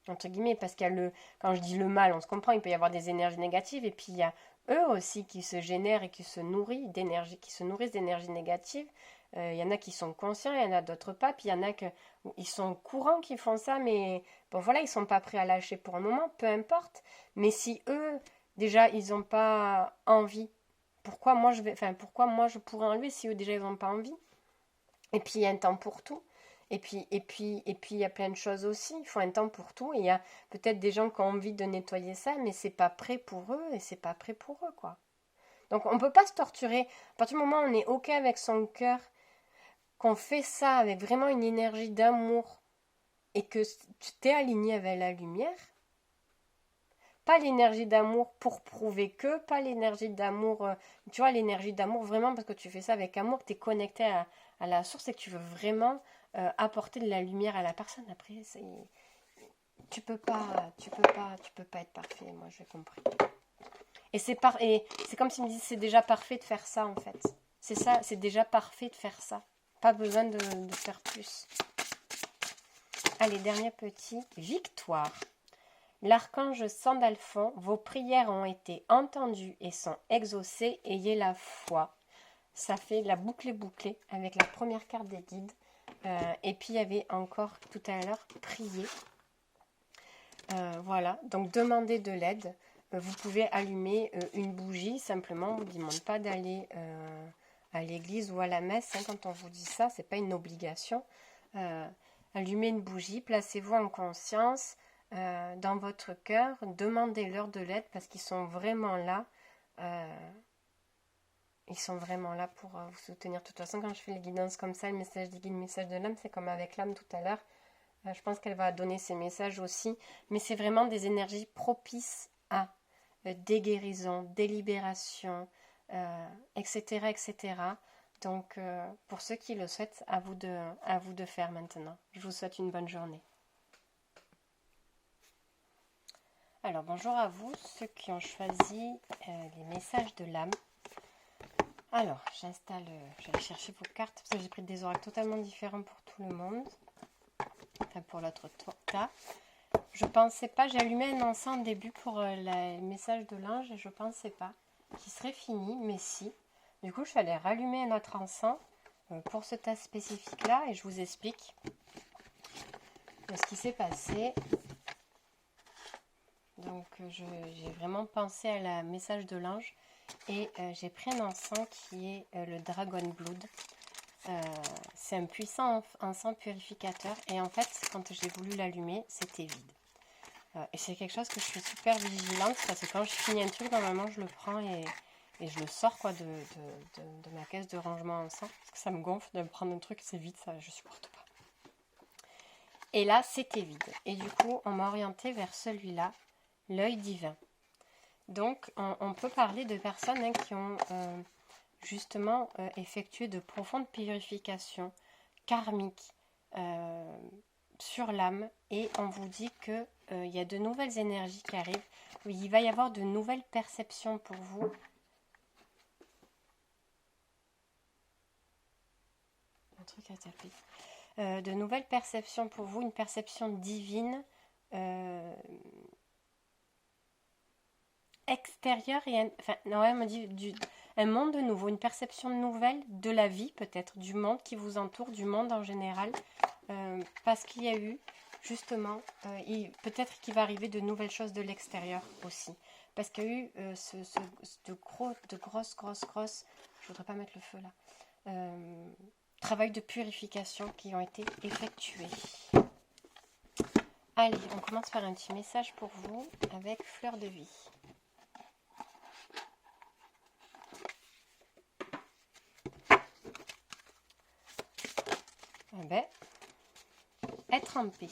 Entre guillemets, parce qu'il y a quand je dis le mal, on se comprend, il peut y avoir des énergies négatives, et puis il y a eux aussi qui se génèrent et qui se nourrissent d'énergie, qui se nourrissent d'énergie négative. Il y en a qui sont conscients, il y en a d'autres pas, puis il y en a qui ils sont courants qui font ça, mais bon voilà, ils sont pas prêts à lâcher pour un moment, peu importe. Mais si eux, déjà, ils n'ont pas envie, pourquoi moi je pourrais enlever si eux déjà ils n'ont pas envie? Et puis il y a un temps pour tout. Et puis il y a plein de choses aussi. Il faut un temps pour tout. Et il y a peut-être des gens qui ont envie de nettoyer ça, mais c'est pas prêt pour eux et c'est pas prêt pour eux, quoi. Donc on peut pas se torturer. À partir du moment où on est ok avec son cœur, qu'on fait ça avec vraiment une énergie d'amour et que tu t'es aligné avec la lumière, pas l'énergie d'amour pour prouver que, pas l'énergie d'amour, tu vois, l'énergie d'amour vraiment parce que tu fais ça avec amour, que tu es connecté à la source et que tu veux vraiment apporter de la lumière à la personne. Après, tu peux pas être parfait, moi j'ai compris. Et c'est comme s'il me disait c'est déjà parfait de faire ça en fait. C'est ça, c'est déjà parfait de faire ça. Pas besoin de faire plus. Allez, dernier petit, victoire. L'archange Sandalphon, vos prières ont été entendues et sont exaucées, ayez la foi. Ça fait la boucle est bouclée avec la première carte des guides. Et puis il y avait encore tout à l'heure prier. Voilà, donc demandez de l'aide. Vous pouvez allumer une bougie simplement. On ne vous demande pas d'aller à l'église ou à la messe. Hein, quand on vous dit ça, c'est pas une obligation. Allumez une bougie, placez-vous en conscience dans votre cœur, demandez-leur de l'aide parce qu'ils sont vraiment là. Ils sont vraiment là pour vous soutenir. De toute façon, quand je fais les guidances comme ça, le message des guides, le message de l'âme, c'est comme avec l'âme tout à l'heure. Je pense qu'elle va donner ses messages aussi. Mais c'est vraiment des énergies propices à des guérisons, des libérations, etc., etc. Donc, pour ceux qui le souhaitent, à vous de faire maintenant. Je vous souhaite une bonne journée. Alors, bonjour à vous, ceux qui ont choisi les messages de l'âme. Alors, je vais chercher vos cartes, parce que j'ai pris des oracles totalement différents pour tout le monde. Enfin, pour l'autre cas. Je pensais pas, j'ai allumé un encens au début pour le message de l'ange, et je pensais pas qu'il serait fini, mais si. Du coup, je suis allée rallumer un autre encens pour ce tas spécifique-là, et je vous explique ce qui s'est passé. Donc j'ai vraiment pensé à la message de l'ange et j'ai pris un encens qui est le Dragon Blood. C'est un puissant encens purificateur et en fait quand j'ai voulu l'allumer c'était vide. Et c'est quelque chose que je suis super vigilante parce que quand je finis un truc normalement je le prends et je le sors quoi de ma caisse de rangement encens parce que ça me gonfle de me prendre un truc c'est vide, ça je supporte pas. Et là c'était vide et du coup on m'a orienté vers celui-là, l'œil divin. Donc, on peut parler de personnes qui ont justement effectué de profondes purifications karmiques sur l'âme et on vous dit que il y a de nouvelles énergies qui arrivent. Il va y avoir de nouvelles perceptions pour vous. Un truc à taper. De nouvelles perceptions pour vous, une perception divine, extérieure et enfin non, elle me dit un monde nouveau, une perception nouvelle de la vie peut-être, du monde qui vous entoure, du monde en général, parce qu'il y a eu justement, peut-être qu'il va arriver de nouvelles choses de l'extérieur aussi, parce qu'il y a eu de grosses, je voudrais pas mettre le feu là, travail de purification qui ont été effectués. Allez, on commence par un petit message pour vous avec Fleur de Vie. Ben, être en paix.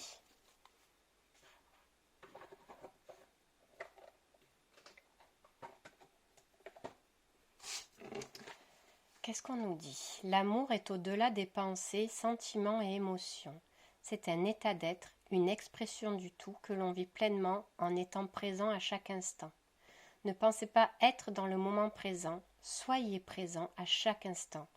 Qu'est-ce qu'on nous dit? L'amour est au-delà des pensées, sentiments et émotions. C'est un état d'être, une expression du tout que l'on vit pleinement en étant présent à chaque instant. Ne pensez pas être dans le moment présent, soyez présent à chaque instant.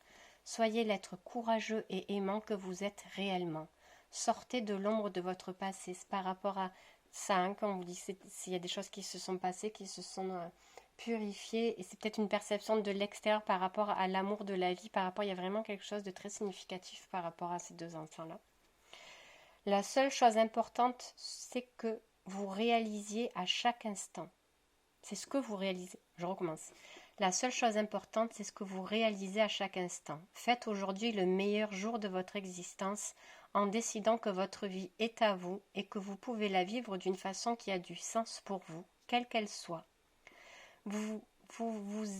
Soyez l'être courageux et aimant que vous êtes réellement. Sortez de l'ombre de votre passé. C'est par rapport à ça, hein, quand on vous dit s'il y a des choses qui se sont passées, qui se sont purifiées, et c'est peut-être une perception de l'extérieur par rapport à l'amour de la vie, il y a vraiment quelque chose de très significatif par rapport à ces deux enfants-là. La seule chose importante, c'est que vous réalisiez à chaque instant. C'est ce que vous réalisez. Je recommence. La seule chose importante, c'est ce que vous réalisez à chaque instant. Faites aujourd'hui le meilleur jour de votre existence en décidant que votre vie est à vous et que vous pouvez la vivre d'une façon qui a du sens pour vous, quelle qu'elle soit. Vous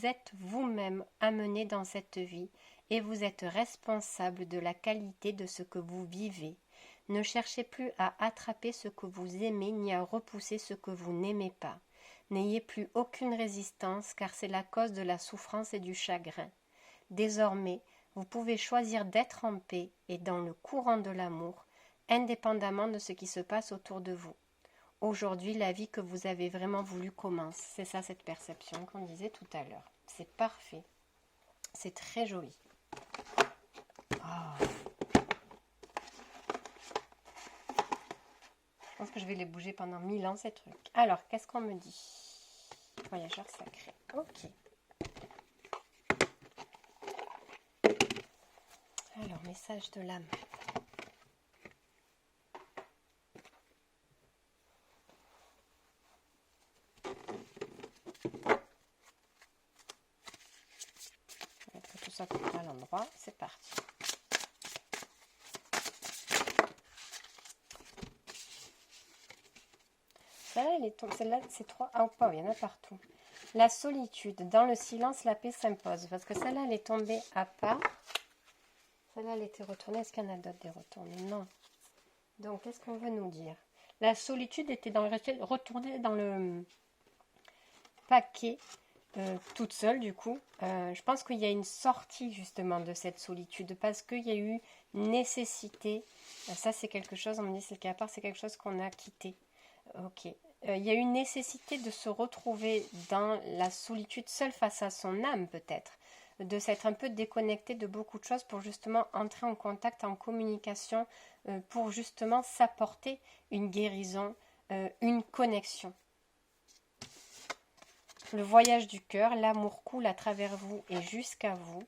êtes vous-même amené dans cette vie et vous êtes responsable de la qualité de ce que vous vivez. Ne cherchez plus à attraper ce que vous aimez ni à repousser ce que vous n'aimez pas. N'ayez plus aucune résistance car c'est la cause de la souffrance et du chagrin. Désormais, vous pouvez choisir d'être en paix et dans le courant de l'amour, indépendamment de ce qui se passe autour de vous. Aujourd'hui, la vie que vous avez vraiment voulu commence. C'est ça cette perception qu'on disait tout à l'heure. C'est parfait. C'est très joli. Oh. Je pense que je vais les bouger pendant 1000 ans ces trucs. Alors, qu'est-ce qu'on me dit? Voyageur sacré. Ok. Alors, message de l'âme. Je vais mettre tout ça à l'endroit. C'est parti. Celle-là, c'est 3. Ah, pas, il y en a partout. La solitude. Dans le silence, la paix s'impose. Parce que celle-là, elle est tombée à pas. Celle-là, elle était retournée. Est-ce qu'il y en a d'autres des retournés? Non. Donc, qu'est-ce qu'on veut nous dire? La solitude était retournée dans le paquet, toute seule, du coup. Je pense qu'il y a une sortie, justement, de cette solitude. Parce qu'il y a eu nécessité. Ça, c'est quelque chose, on me dit, c'est le cas à part, c'est quelque chose qu'on a quitté. Ok. Il y a une nécessité de se retrouver dans la solitude seule face à son âme peut-être, de s'être un peu déconnecté de beaucoup de choses pour justement entrer en contact, en communication, pour justement s'apporter une guérison, une connexion. Le voyage du cœur, l'amour coule à travers vous et jusqu'à vous.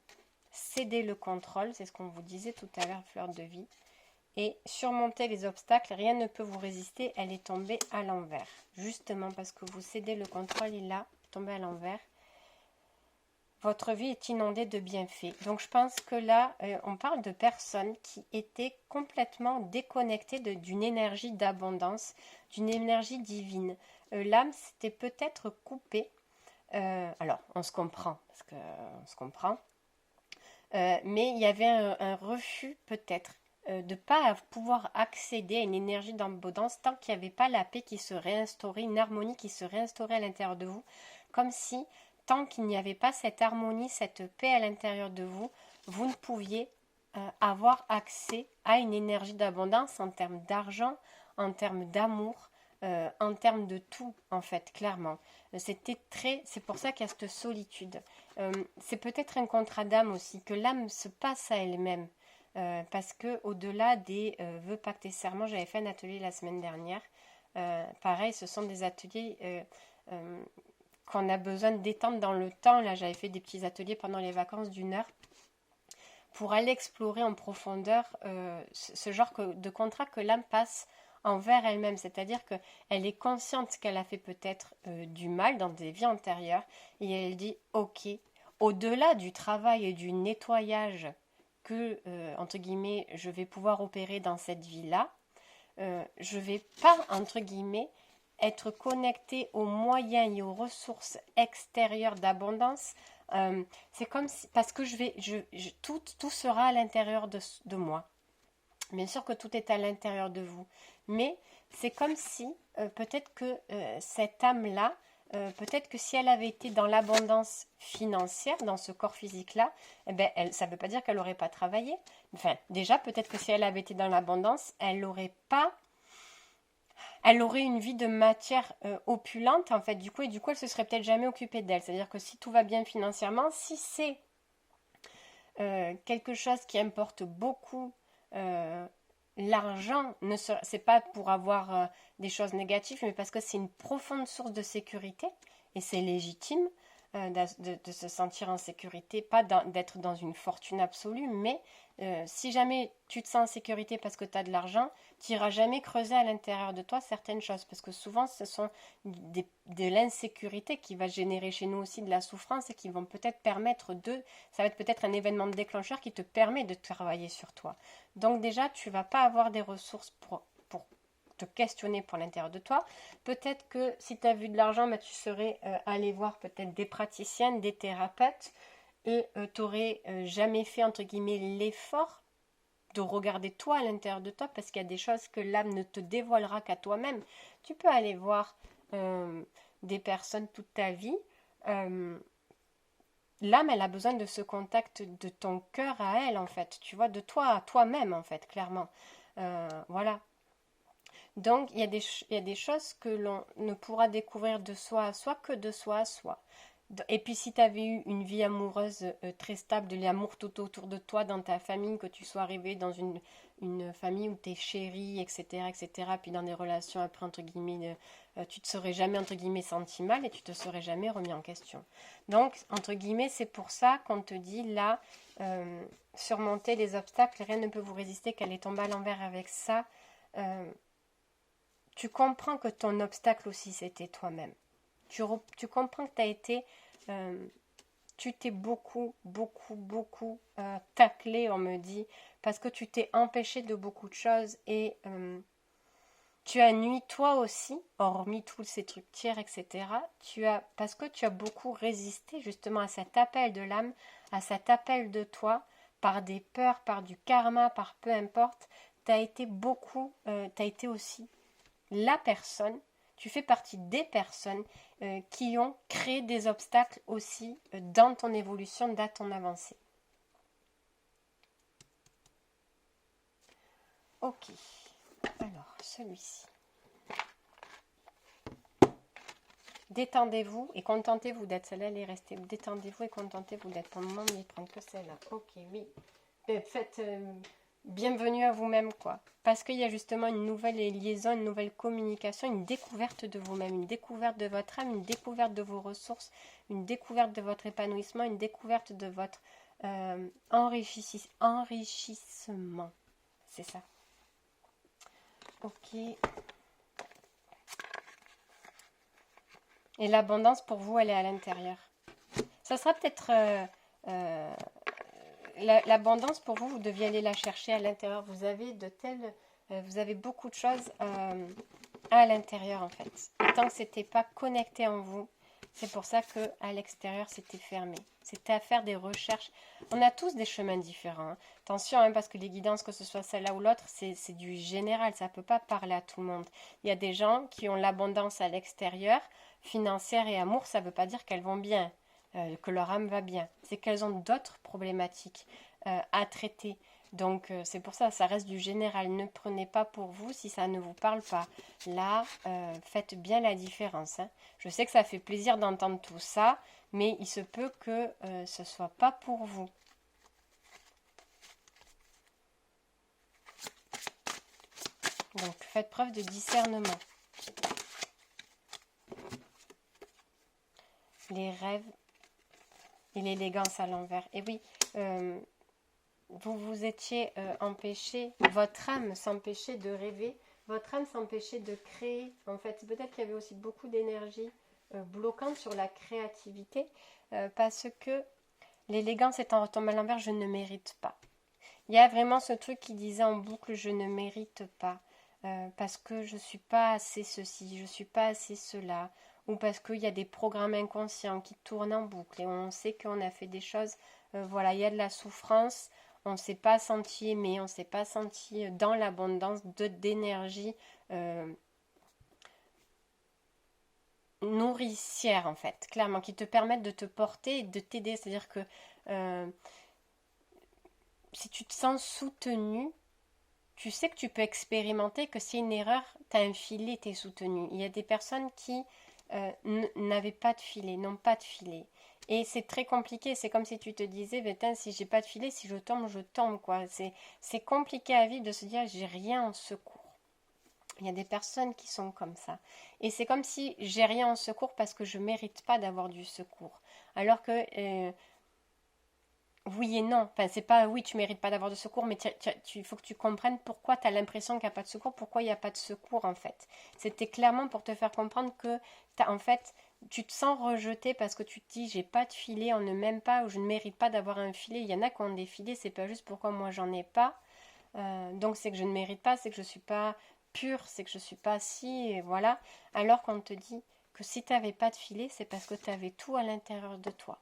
Cédez le contrôle, c'est ce qu'on vous disait tout à l'heure, fleur de vie. Et surmonter les obstacles, rien ne peut vous résister, elle est tombée à l'envers. Justement parce que vous cédez le contrôle, il a tombé à l'envers. Votre vie est inondée de bienfaits. Donc je pense que là, on parle de personnes qui étaient complètement déconnectées d'une énergie d'abondance, d'une énergie divine. L'âme s'était peut-être coupée. Alors, on se comprend, parce qu'on se comprend. Mais il y avait un refus peut-être de ne pas pouvoir accéder à une énergie d'abondance tant qu'il n'y avait pas la paix qui se réinstaurait, une harmonie qui se réinstaurait à l'intérieur de vous, comme si tant qu'il n'y avait pas cette harmonie, cette paix à l'intérieur de vous, vous ne pouviez avoir accès à une énergie d'abondance en termes d'argent, en termes d'amour, en termes de tout, en fait, clairement. C'est pour ça qu'il y a cette solitude. C'est peut-être un contrat d'âme aussi, que l'âme se passe à elle-même. Parce que au-delà des vœux, pactes et serments, j'avais fait un atelier la semaine dernière. Pareil, ce sont des ateliers qu'on a besoin d'étendre dans le temps. Là, j'avais fait des petits ateliers pendant les vacances d'1 heure pour aller explorer en profondeur ce genre de contrat que l'âme passe envers elle-même. C'est-à-dire qu'elle est consciente qu'elle a fait peut-être du mal dans des vies antérieures et elle dit ok, au-delà du travail et du nettoyage que, entre guillemets, je vais pouvoir opérer dans cette vie-là, je ne vais pas, entre guillemets, être connecté aux moyens et aux ressources extérieures d'abondance. C'est comme si, parce que tout sera à l'intérieur de moi. Bien sûr que tout est à l'intérieur de vous, mais c'est comme si peut-être que cette âme-là, peut-être que si elle avait été dans l'abondance financière, dans ce corps physique-là, eh ben, ça ne veut pas dire qu'elle n'aurait pas travaillé. Enfin, déjà, peut-être que si elle avait été dans l'abondance, elle aurait une vie de matière opulente, en fait, du coup, elle se serait peut-être jamais occupée d'elle. C'est-à-dire que si tout va bien financièrement, si c'est quelque chose qui importe beaucoup, l'argent, c'est pas pour avoir des choses négatives, mais parce que c'est une profonde source de sécurité, et c'est légitime de se sentir en sécurité, pas d'être dans une fortune absolue, mais si jamais tu te sens en sécurité parce que tu as de l'argent, tu n'iras jamais creuser à l'intérieur de toi certaines choses, parce que souvent ce sont de l'insécurité qui va générer chez nous aussi de la souffrance et qui vont peut-être ça va être peut-être un événement déclencheur qui te permet de travailler sur toi. Donc déjà, tu vas pas avoir des ressources pour te questionner pour l'intérieur de toi. Peut-être que si tu as vu de l'argent, tu serais allé voir peut-être des praticiennes, des thérapeutes, et tu n'aurais jamais fait, entre guillemets, l'effort de regarder toi à l'intérieur de toi, parce qu'il y a des choses que l'âme ne te dévoilera qu'à toi-même. Tu peux aller voir des personnes toute ta vie. L'âme, elle a besoin de ce contact de ton cœur à elle, en fait. Tu vois, de toi à toi-même, en fait, clairement. Voilà. Donc, il y a des choses que l'on ne pourra découvrir de soi à soi que de soi à soi. Et puis, si tu avais eu une vie amoureuse très stable, de l'amour tout autour de toi, dans ta famille, que tu sois arrivé dans une famille où tu es chéri, etc., puis dans des relations après, entre guillemets, tu te serais jamais, entre guillemets, senti mal et tu te serais jamais remis en question. Donc, entre guillemets, c'est pour ça qu'on te dit là, surmonter les obstacles, rien ne peut vous résister, qu'elle est tombée à l'envers avec ça. Tu comprends que ton obstacle aussi, c'était toi-même. Tu comprends que tu t'es beaucoup taclé, on me dit, parce que tu t'es empêché de beaucoup de choses et tu as nui toi aussi, hormis tous ces trucs tiers, etc. Parce que tu as beaucoup résisté justement à cet appel de l'âme, à cet appel de toi, par des peurs, par du karma, par peu importe, tu as été aussi la personne, tu fais partie des personnes qui ont créé des obstacles aussi dans ton évolution, dans ton avancée. Ok, alors celui-ci. Détendez-vous et contentez-vous d'être. Celle-là, elle est restée. Détendez-vous et contentez-vous d'être. Pour le moment, il ne prend que celle-là. Ok, oui. Faites bienvenue à vous-même, quoi. Parce qu'il y a justement une nouvelle liaison, une nouvelle communication, une découverte de vous-même, une découverte de votre âme, une découverte de vos ressources, une découverte de votre épanouissement, une découverte de votre enrichissement. C'est ça. Ok. Et l'abondance, pour vous, elle est à l'intérieur. Ça sera peut-être... l'abondance, pour vous, vous deviez aller la chercher à l'intérieur. Vous avez beaucoup de choses à l'intérieur, en fait. Et tant que c'était pas connecté en vous, c'est pour ça que à l'extérieur, c'était fermé. C'était à faire des recherches. On a tous des chemins différents. Hein. Attention, hein, parce que les guidances, que ce soit celle-là ou l'autre, c'est du général. Ça ne peut pas parler à tout le monde. Il y a des gens qui ont l'abondance à l'extérieur, financière et amour. Ça ne veut pas dire qu'elles vont bien, que leur âme va bien. C'est qu'elles ont d'autres problématiques à traiter. Donc c'est pour ça, ça reste du général. Ne prenez pas pour vous si ça ne vous parle pas. Là, faites bien la différence, hein. Je sais que ça fait plaisir d'entendre tout ça, mais il se peut que ce ne soit pas pour vous. Donc faites preuve de discernement. Les rêves et l'élégance à l'envers. Et oui, vous vous étiez empêché, votre âme s'empêchait de rêver, votre âme s'empêchait de créer. En fait, peut-être qu'il y avait aussi beaucoup d'énergie bloquante sur la créativité, parce que l'élégance étant retombée à l'envers, je ne mérite pas. Il y a vraiment ce truc qui disait en boucle, je ne mérite pas, parce que je ne suis pas assez ceci, je ne suis pas assez cela, ou parce qu'il y a des programmes inconscients qui tournent en boucle et on sait qu'on a fait des choses, voilà, il y a de la souffrance, on ne s'est pas senti aimé, on ne s'est pas senti dans l'abondance d'énergie nourricière en fait, clairement, qui te permettent de te porter et de t'aider. C'est-à-dire que si tu te sens soutenu, tu sais que tu peux expérimenter que c'est une erreur, tu as un filet, tu es soutenu. Il y a des personnes qui n'avaient pas de filet, n'ont pas de filet. Et c'est très compliqué, c'est comme si tu te disais, si j'ai pas de filet, si je tombe, quoi. C'est compliqué à vivre de se dire, j'ai rien en secours. Il y a des personnes qui sont comme ça. Et c'est comme si j'ai rien en secours parce que je ne mérite pas d'avoir du secours. Alors que oui et non. Enfin, c'est pas oui, tu mérites pas d'avoir de secours, mais il faut que tu comprennes pourquoi tu as l'impression qu'il n'y a pas de secours, pourquoi il n'y a pas de secours en fait. C'était clairement pour te faire comprendre que en fait, tu te sens rejeté parce que tu te dis j'ai pas de filet, on ne m'aime pas ou je ne mérite pas d'avoir un filet. Il y en a qui ont des filets, c'est pas juste pourquoi moi j'en ai pas. Donc c'est que je ne mérite pas, c'est que je suis pas pure, c'est que je suis pas si, et voilà. Alors qu'on te dit que si tu n'avais pas de filet, c'est parce que tu avais tout à l'intérieur de toi.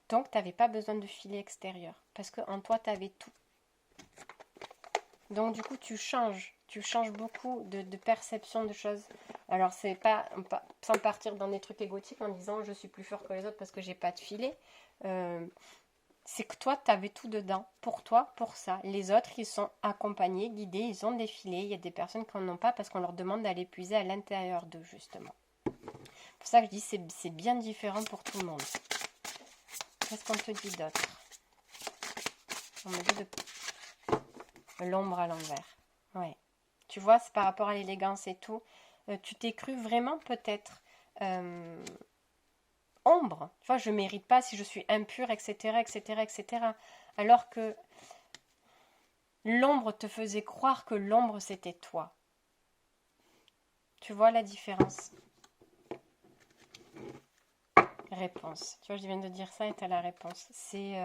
Donc, tu n'avais pas besoin de filet extérieur. Parce qu'en toi, tu avais tout. Donc, du coup, tu changes. Tu changes beaucoup de perception de choses. Alors, c'est pas sans partir dans des trucs égotiques en disant je suis plus fort que les autres parce que j'ai pas de filet. C'est que toi, tu avais tout dedans. Pour toi, pour ça. Les autres, ils sont accompagnés, guidés, ils ont des filets. Il y a des personnes qui n'en ont pas parce qu'on leur demande d'aller puiser à l'intérieur d'eux, justement. C'est pour ça que je dis c'est bien différent pour tout le monde. Qu'est-ce qu'on te dit d'autre? On me dit de l'ombre à l'envers. Ouais. Tu vois, c'est par rapport à l'élégance et tout. Tu t'es cru vraiment peut-être ombre. Tu vois, je ne mérite pas si je suis impure, etc., etc., etc. Alors que l'ombre te faisait croire que l'ombre c'était toi. Tu vois la différence? Réponse. Tu vois, je viens de dire ça et tu as la réponse. C'est...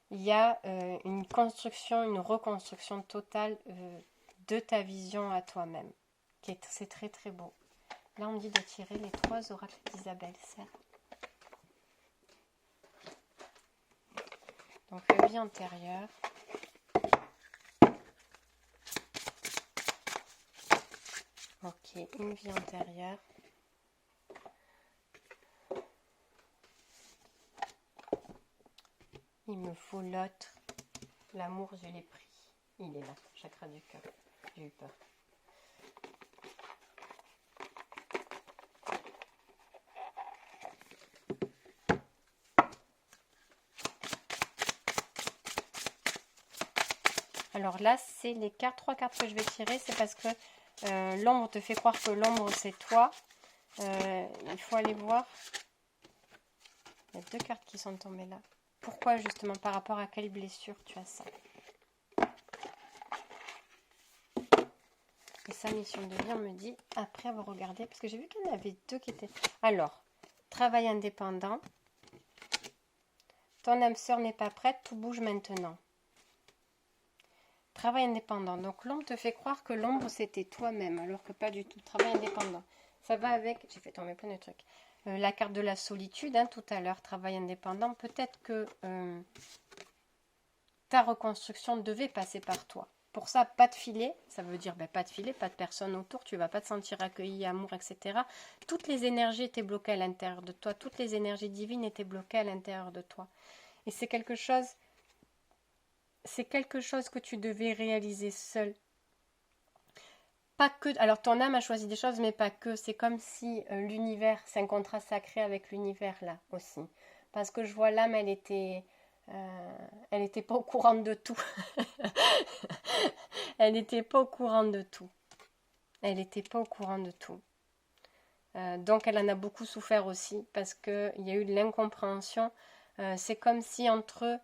il y a une construction, une reconstruction totale de ta vision à toi-même. C'est très très beau. Là, on me dit de tirer les 3 oracles d'Isabelle Serre. Donc, la vie antérieure. Ok, une vie antérieure. Il me faut l'autre. L'amour, je l'ai pris. Il est là, chakra du cœur. J'ai eu peur. Alors là, c'est les 3 cartes que je vais tirer. C'est parce que l'ombre te fait croire que l'ombre, c'est toi. Il faut aller voir. Il y a 2 cartes qui sont tombées là. Pourquoi justement? Par rapport à quelle blessure tu as ça? Et sa mission de vie, on me dit, après avoir regardé, parce que j'ai vu qu'il y en avait 2 qui étaient... Alors, travail indépendant. Ton âme sœur n'est pas prête, tout bouge maintenant. Travail indépendant. Donc l'ombre te fait croire que l'ombre c'était toi-même, alors que pas du tout. Travail indépendant. Ça va avec... J'ai fait tomber plein de trucs. La carte de la solitude, tout à l'heure, travail indépendant. Peut-être que ta reconstruction devait passer par toi. Pour ça, pas de filet, ça veut dire pas de filet, pas de personne autour, tu ne vas pas te sentir accueilli, amour, etc. Toutes les énergies étaient bloquées à l'intérieur de toi, toutes les énergies divines étaient bloquées à l'intérieur de toi. Et c'est quelque chose que tu devais réaliser seul. Pas que, alors ton âme a choisi des choses, mais pas que. C'est comme si l'univers, c'est un contrat sacré avec l'univers là aussi. Parce que je vois l'âme, elle était pas au courant de tout. Elle n'était pas au courant de tout. Elle n'était pas au courant de tout. Donc elle en a beaucoup souffert aussi parce qu'il y a eu de l'incompréhension. C'est comme si entre...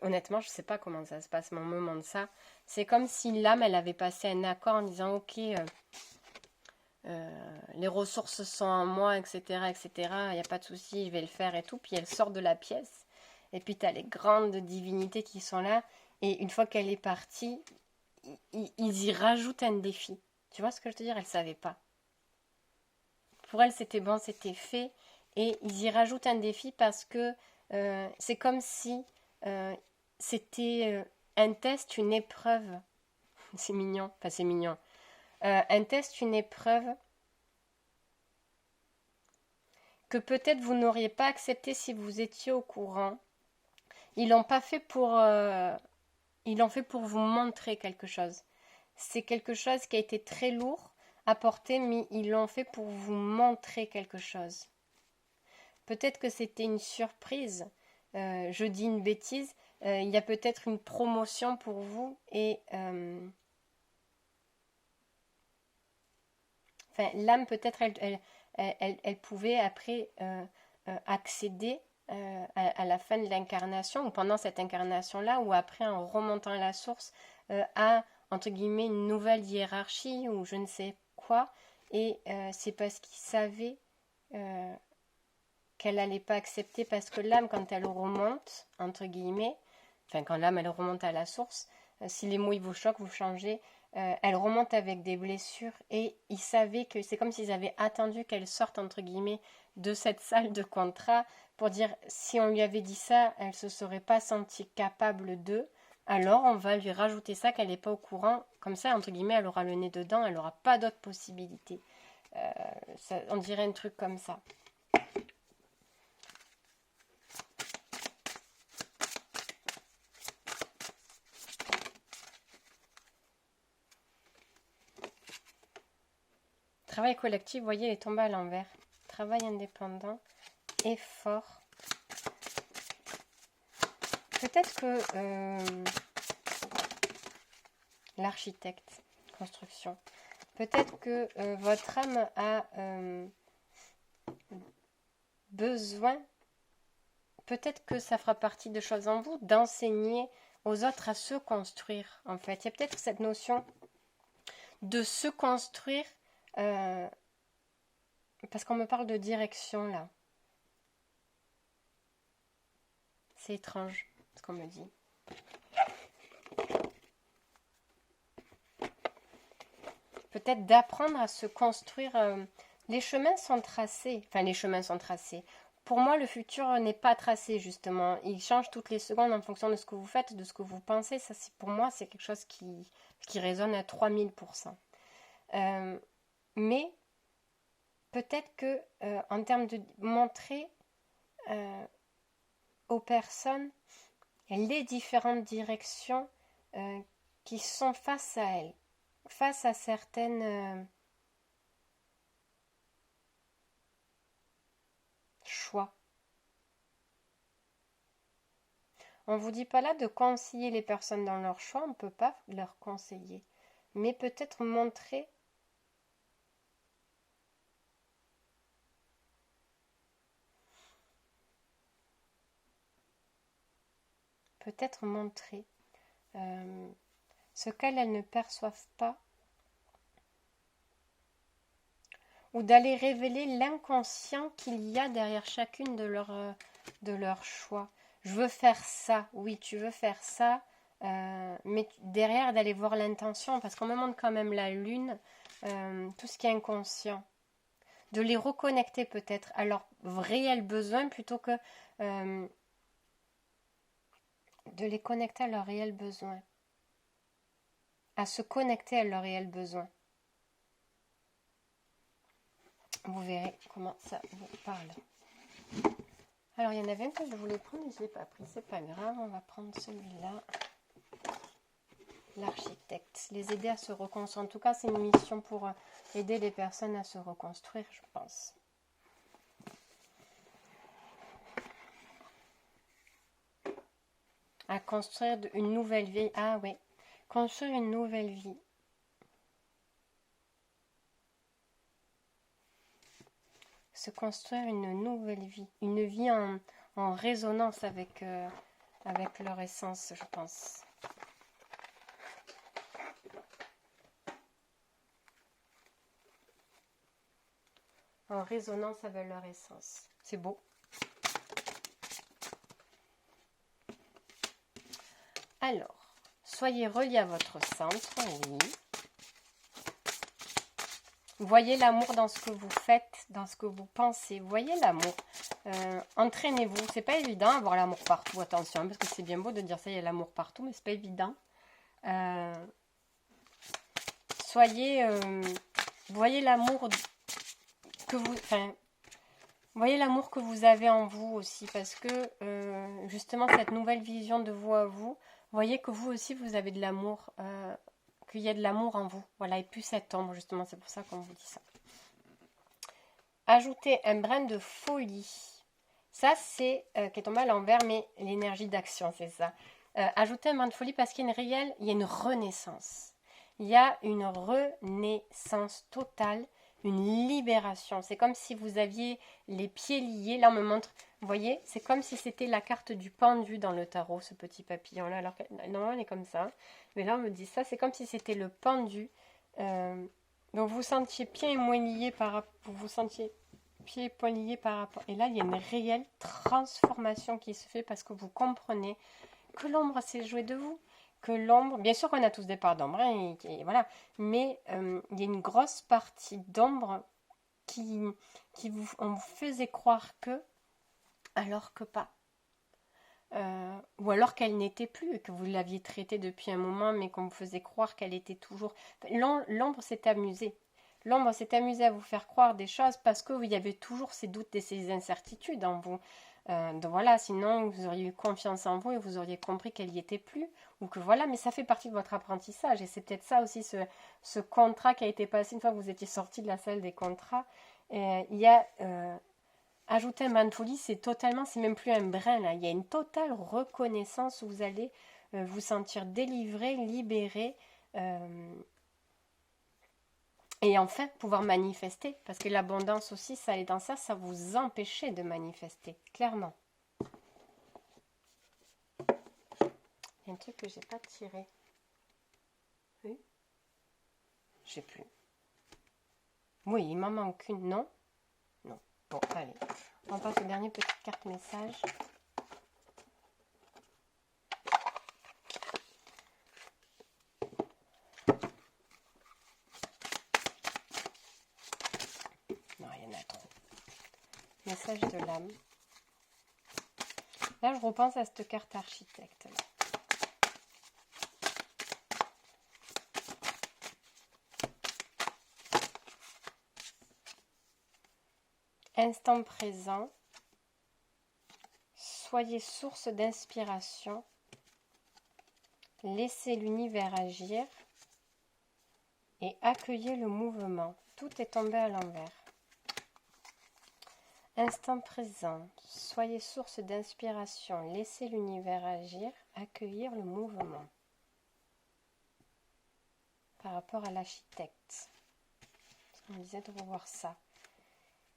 honnêtement, je ne sais pas comment ça se passe, mais on me demande ça. C'est comme si l'âme, elle avait passé un accord en disant, ok, les ressources sont en moi, etc., etc., il n'y a pas de souci, je vais le faire et tout. Puis elle sort de la pièce. Et puis tu as les grandes divinités qui sont là. Et une fois qu'elle est partie, ils y rajoutent un défi. Tu vois ce que je veux dire? Elle ne savait pas. Pour elle, c'était bon, c'était fait. Et ils y rajoutent un défi parce que c'est comme si c'était un test, une épreuve. C'est mignon. Enfin, c'est mignon. Un test, une épreuve que peut-être vous n'auriez pas accepté si vous étiez au courant. Ils l'ont pas fait ils l'ont fait pour vous montrer quelque chose. C'est quelque chose qui a été très lourd à porter, mais ils l'ont fait pour vous montrer quelque chose. Peut-être que c'était une surprise. Je dis une bêtise. Il y a peut-être une promotion pour vous et enfin, l'âme peut-être elle pouvait après accéder à la fin de l'incarnation ou pendant cette incarnation-là ou après en remontant à la source à entre guillemets une nouvelle hiérarchie ou je ne sais quoi et c'est parce qu'il savait qu'elle n'allait pas accepter parce que l'âme quand elle remonte entre guillemets enfin quand l'âme elle remonte à la source si les mots ils vous choquent vous changez elle remonte avec des blessures et ils savaient que c'est comme s'ils avaient attendu qu'elle sorte entre guillemets de cette salle de contrat pour dire si on lui avait dit ça, elle se serait pas sentie capable de. Alors on va lui rajouter ça qu'elle n'est pas au courant. Comme ça, entre guillemets, elle aura le nez dedans, elle n'aura pas d'autres possibilités. On dirait un truc comme ça. Travail collectif, vous voyez, il est tombé à l'envers. Travail indépendant, effort. Peut-être que l'architecte, construction. Peut-être que votre âme a besoin, peut-être que ça fera partie de choses en vous, d'enseigner aux autres à se construire, en fait. Il y a peut-être cette notion de se construire, parce qu'on me parle de direction, là. C'est étrange, ce qu'on me dit. Peut-être d'apprendre à se construire. Les chemins sont tracés. Enfin, les chemins sont tracés. Pour moi, le futur n'est pas tracé, justement. Il change toutes les secondes en fonction de ce que vous faites, de ce que vous pensez. Ça, pour moi, c'est quelque chose qui résonne à 3000%. Mais peut-être que, en termes de montrer aux personnes les différentes directions qui sont face à elles, face à certaines choix. On ne vous dit pas là de conseiller les personnes dans leur choix, on ne peut pas leur conseiller. Mais peut-être montrer ce qu'elles ne perçoivent pas ou d'aller révéler l'inconscient qu'il y a derrière chacune de leurs choix. Je veux faire ça, oui, tu veux faire ça, mais derrière d'aller voir l'intention, parce qu'on me montre quand même la lune, tout ce qui est inconscient. De les reconnecter peut-être à leurs réels besoins plutôt que de les connecter à leurs réels besoins. À se connecter à leurs réels besoins. Vous verrez comment ça vous parle. Alors, il y en avait un que je voulais prendre et je ne l'ai pas pris. C'est pas grave, on va prendre celui-là. L'architecte. Les aider à se reconstruire. En tout cas, c'est une mission pour aider les personnes à se reconstruire, je pense. À construire une nouvelle vie. Ah oui. Construire une nouvelle vie. Se construire une nouvelle vie. Une vie en résonance avec leur essence, je pense. En résonance avec leur essence. C'est beau. Alors, soyez reliés à votre centre, oui. Voyez l'amour dans ce que vous faites, dans ce que vous pensez. Voyez l'amour. Entraînez-vous. C'est pas évident avoir l'amour partout, attention, parce que c'est bien beau de dire ça, il y a l'amour partout, mais c'est pas évident. Voyez l'amour que vous... voyez l'amour que vous avez en vous aussi, parce que justement, cette nouvelle vision de vous à vous, voyez que vous aussi, vous avez de l'amour, qu'il y a de l'amour en vous. Voilà, et plus cette ombre, justement, c'est pour ça qu'on vous dit ça. Ajoutez un brin de folie. Ça, c'est qui est tombé à l'envers, mais l'énergie d'action, c'est ça. Ajoutez un brin de folie parce qu'il y a une renaissance. Il y a une renaissance totale, une libération. C'est comme si vous aviez les pieds liés. Là, on me montre, vous voyez, c'est comme si c'était la carte du pendu dans le tarot, ce petit papillon-là. Alors que normalement, elle est comme ça. Mais là, on me dit ça, c'est comme si c'était le pendu. Donc, vous sentiez pieds et poings liés par rapport... Vous sentiez pieds et poings liés par rapport... Et là, il y a une réelle transformation qui se fait parce que vous comprenez que l'ombre s'est jouée de vous. Que l'ombre, bien sûr qu'on a tous des parts d'ombre, hein, et voilà, mais il y a une grosse partie d'ombre on vous faisait croire que, alors que pas. Ou alors qu'elle n'était plus, que vous l'aviez traitée depuis un moment, mais qu'on vous faisait croire qu'elle était toujours... L'ombre s'est amusée. L'ombre s'est amusée à vous faire croire des choses parce qu'il y avait toujours ces doutes et ces incertitudes en vous. Donc voilà, sinon vous auriez eu confiance en vous et vous auriez compris qu'elle n'y était plus, ou que voilà, mais ça fait partie de votre apprentissage et c'est peut-être ça aussi ce contrat qui a été passé une fois que vous étiez sorti de la salle des contrats. Il y a ajouter un brin de folie, c'est même plus un brin là, il y a une totale reconnaissance où vous allez vous sentir délivré, libéré. Et enfin, pouvoir manifester, parce que l'abondance aussi, ça allait dans ça, ça vous empêchait de manifester, clairement. Il y a un truc que j'ai pas tiré. Oui. Je sais plus. Oui, il m'en manque une, non? Non. Bon, allez. On passe au dernier petite carte message. Non, il y en a trop. Message de l'âme. Là, je repense à cette carte architecte. Là. Instant présent. Soyez source d'inspiration. Laissez l'univers agir. Et accueillez le mouvement. Tout est tombé à l'envers. Instant présent, soyez source d'inspiration, laissez l'univers agir, accueillir le mouvement. Par rapport à l'architecte. On disait de revoir ça.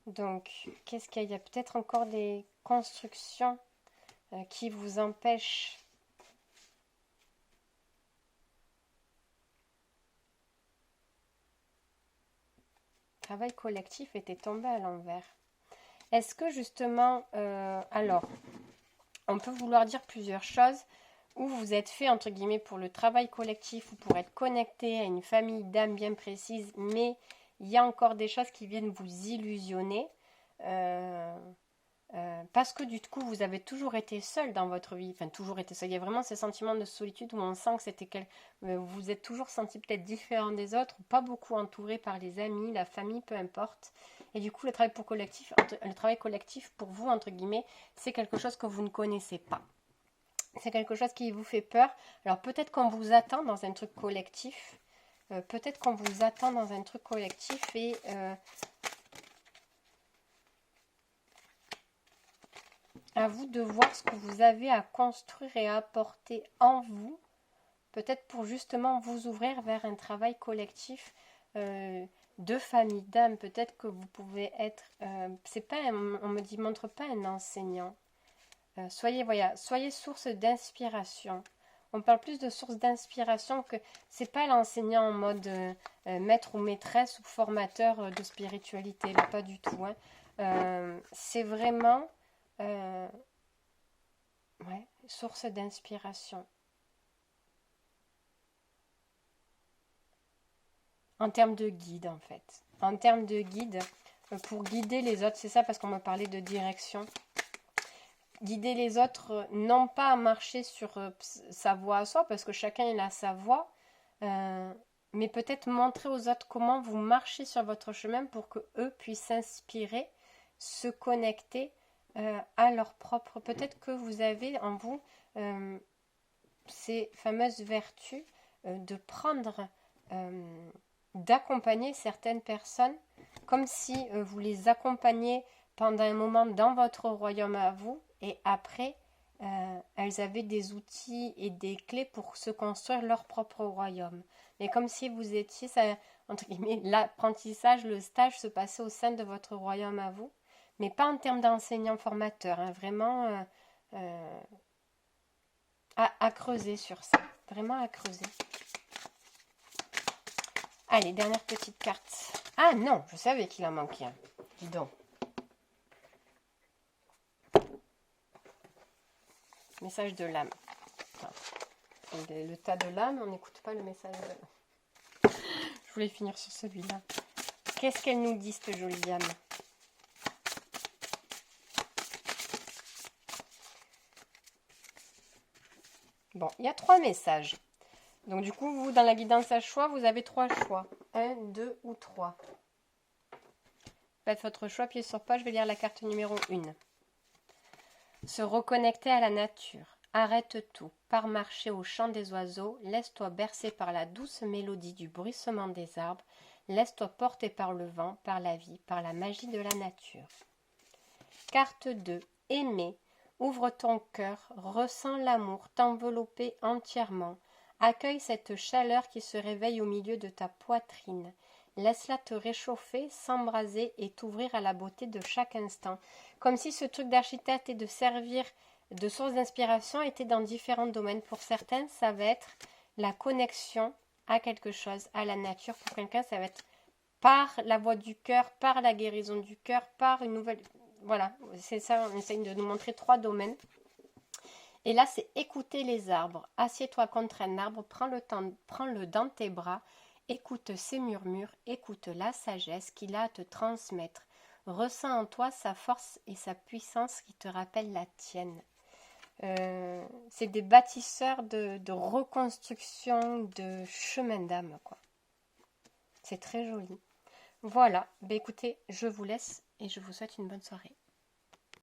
Donc, qu'est-ce qu'il y a? Il y a peut-être encore des constructions qui vous empêchent. Le travail collectif était tombé à l'envers. Est-ce que justement, alors, on peut vouloir dire plusieurs choses, où vous êtes fait, entre guillemets, pour le travail collectif ou pour être connecté à une famille d'âmes bien précise, mais il y a encore des choses qui viennent vous illusionner. Parce que du coup, vous avez toujours été seul dans votre vie, enfin toujours été seul. Il y a vraiment ce sentiment de solitude où on sent que vous vous êtes toujours senti peut-être différent des autres, ou pas beaucoup entouré par les amis, la famille, peu importe. Et du coup, le travail collectif pour vous, entre guillemets, c'est quelque chose que vous ne connaissez pas. C'est quelque chose qui vous fait peur. Alors peut-être qu'on vous attend dans un truc collectif. Peut-être qu'on vous attend dans un truc collectif et à vous de voir ce que vous avez à construire et à apporter en vous, peut-être pour justement vous ouvrir vers un travail collectif de famille d'âme. Peut-être que vous pouvez être, c'est pas, on me dit, montre pas un enseignant. Soyez source d'inspiration. On parle plus de source d'inspiration que c'est pas l'enseignant en mode maître ou maîtresse ou formateur de spiritualité, là, pas du tout. Hein. C'est vraiment source d'inspiration. En termes de guide, en fait. En termes de guide, pour guider les autres, c'est ça parce qu'on m'a parlé de direction. Guider les autres, non pas à marcher sur sa voie à soi, parce que chacun il a sa voie, mais peut-être montrer aux autres comment vous marchez sur votre chemin pour que eux puissent s'inspirer, se connecter à leur propre. Peut-être que vous avez en vous ces fameuses vertus de prendre, d'accompagner certaines personnes comme si vous les accompagniez pendant un moment dans votre royaume à vous et après elles avaient des outils et des clés pour se construire leur propre royaume. Mais comme si vous étiez, ça, entre guillemets, l'apprentissage, le stage se passait au sein de votre royaume à vous, mais pas en termes d'enseignant-formateur, hein, vraiment à creuser sur ça, vraiment à creuser. Allez, dernière petite carte. Ah non, je savais qu'il en manquait un. Dis donc. Message de l'âme. Le tas de l'âme, on n'écoute pas le message de l'âme. Je voulais finir sur celui-là. Qu'est-ce qu'elle nous dit, cette jolie âme? Bon, il y a 3 messages. Donc du coup, vous, dans la guidance à choix, vous avez 3 choix. 1, 2 ou 3. Faites votre choix, appuyez sur page, je vais lire la carte numéro 1. Se reconnecter à la nature. Arrête tout, pars marcher au chant des oiseaux, laisse-toi bercer par la douce mélodie du bruissement des arbres, laisse-toi porter par le vent, par la vie, par la magie de la nature. Carte 2. Aimer. Ouvre ton cœur, ressens l'amour t'envelopper entièrement. Accueille cette chaleur qui se réveille au milieu de ta poitrine. Laisse-la te réchauffer, s'embraser et t'ouvrir à la beauté de chaque instant. Comme si ce truc d'architecte et de servir de source d'inspiration était dans différents domaines. Pour certaines, ça va être la connexion à quelque chose, à la nature. Pour quelqu'un, ça va être par la voix du cœur, par la guérison du cœur, par une nouvelle... Voilà, c'est ça, on essaye de nous montrer 3 domaines. Et là, c'est écouter les arbres. Assieds-toi contre un arbre, prends-le dans tes bras, écoute ses murmures, écoute la sagesse qu'il a à te transmettre. Ressens en toi sa force et sa puissance qui te rappellent la tienne. C'est des bâtisseurs de reconstruction, de chemin d'âme, quoi. C'est très joli. Voilà, écoutez, je vous laisse et je vous souhaite une bonne soirée.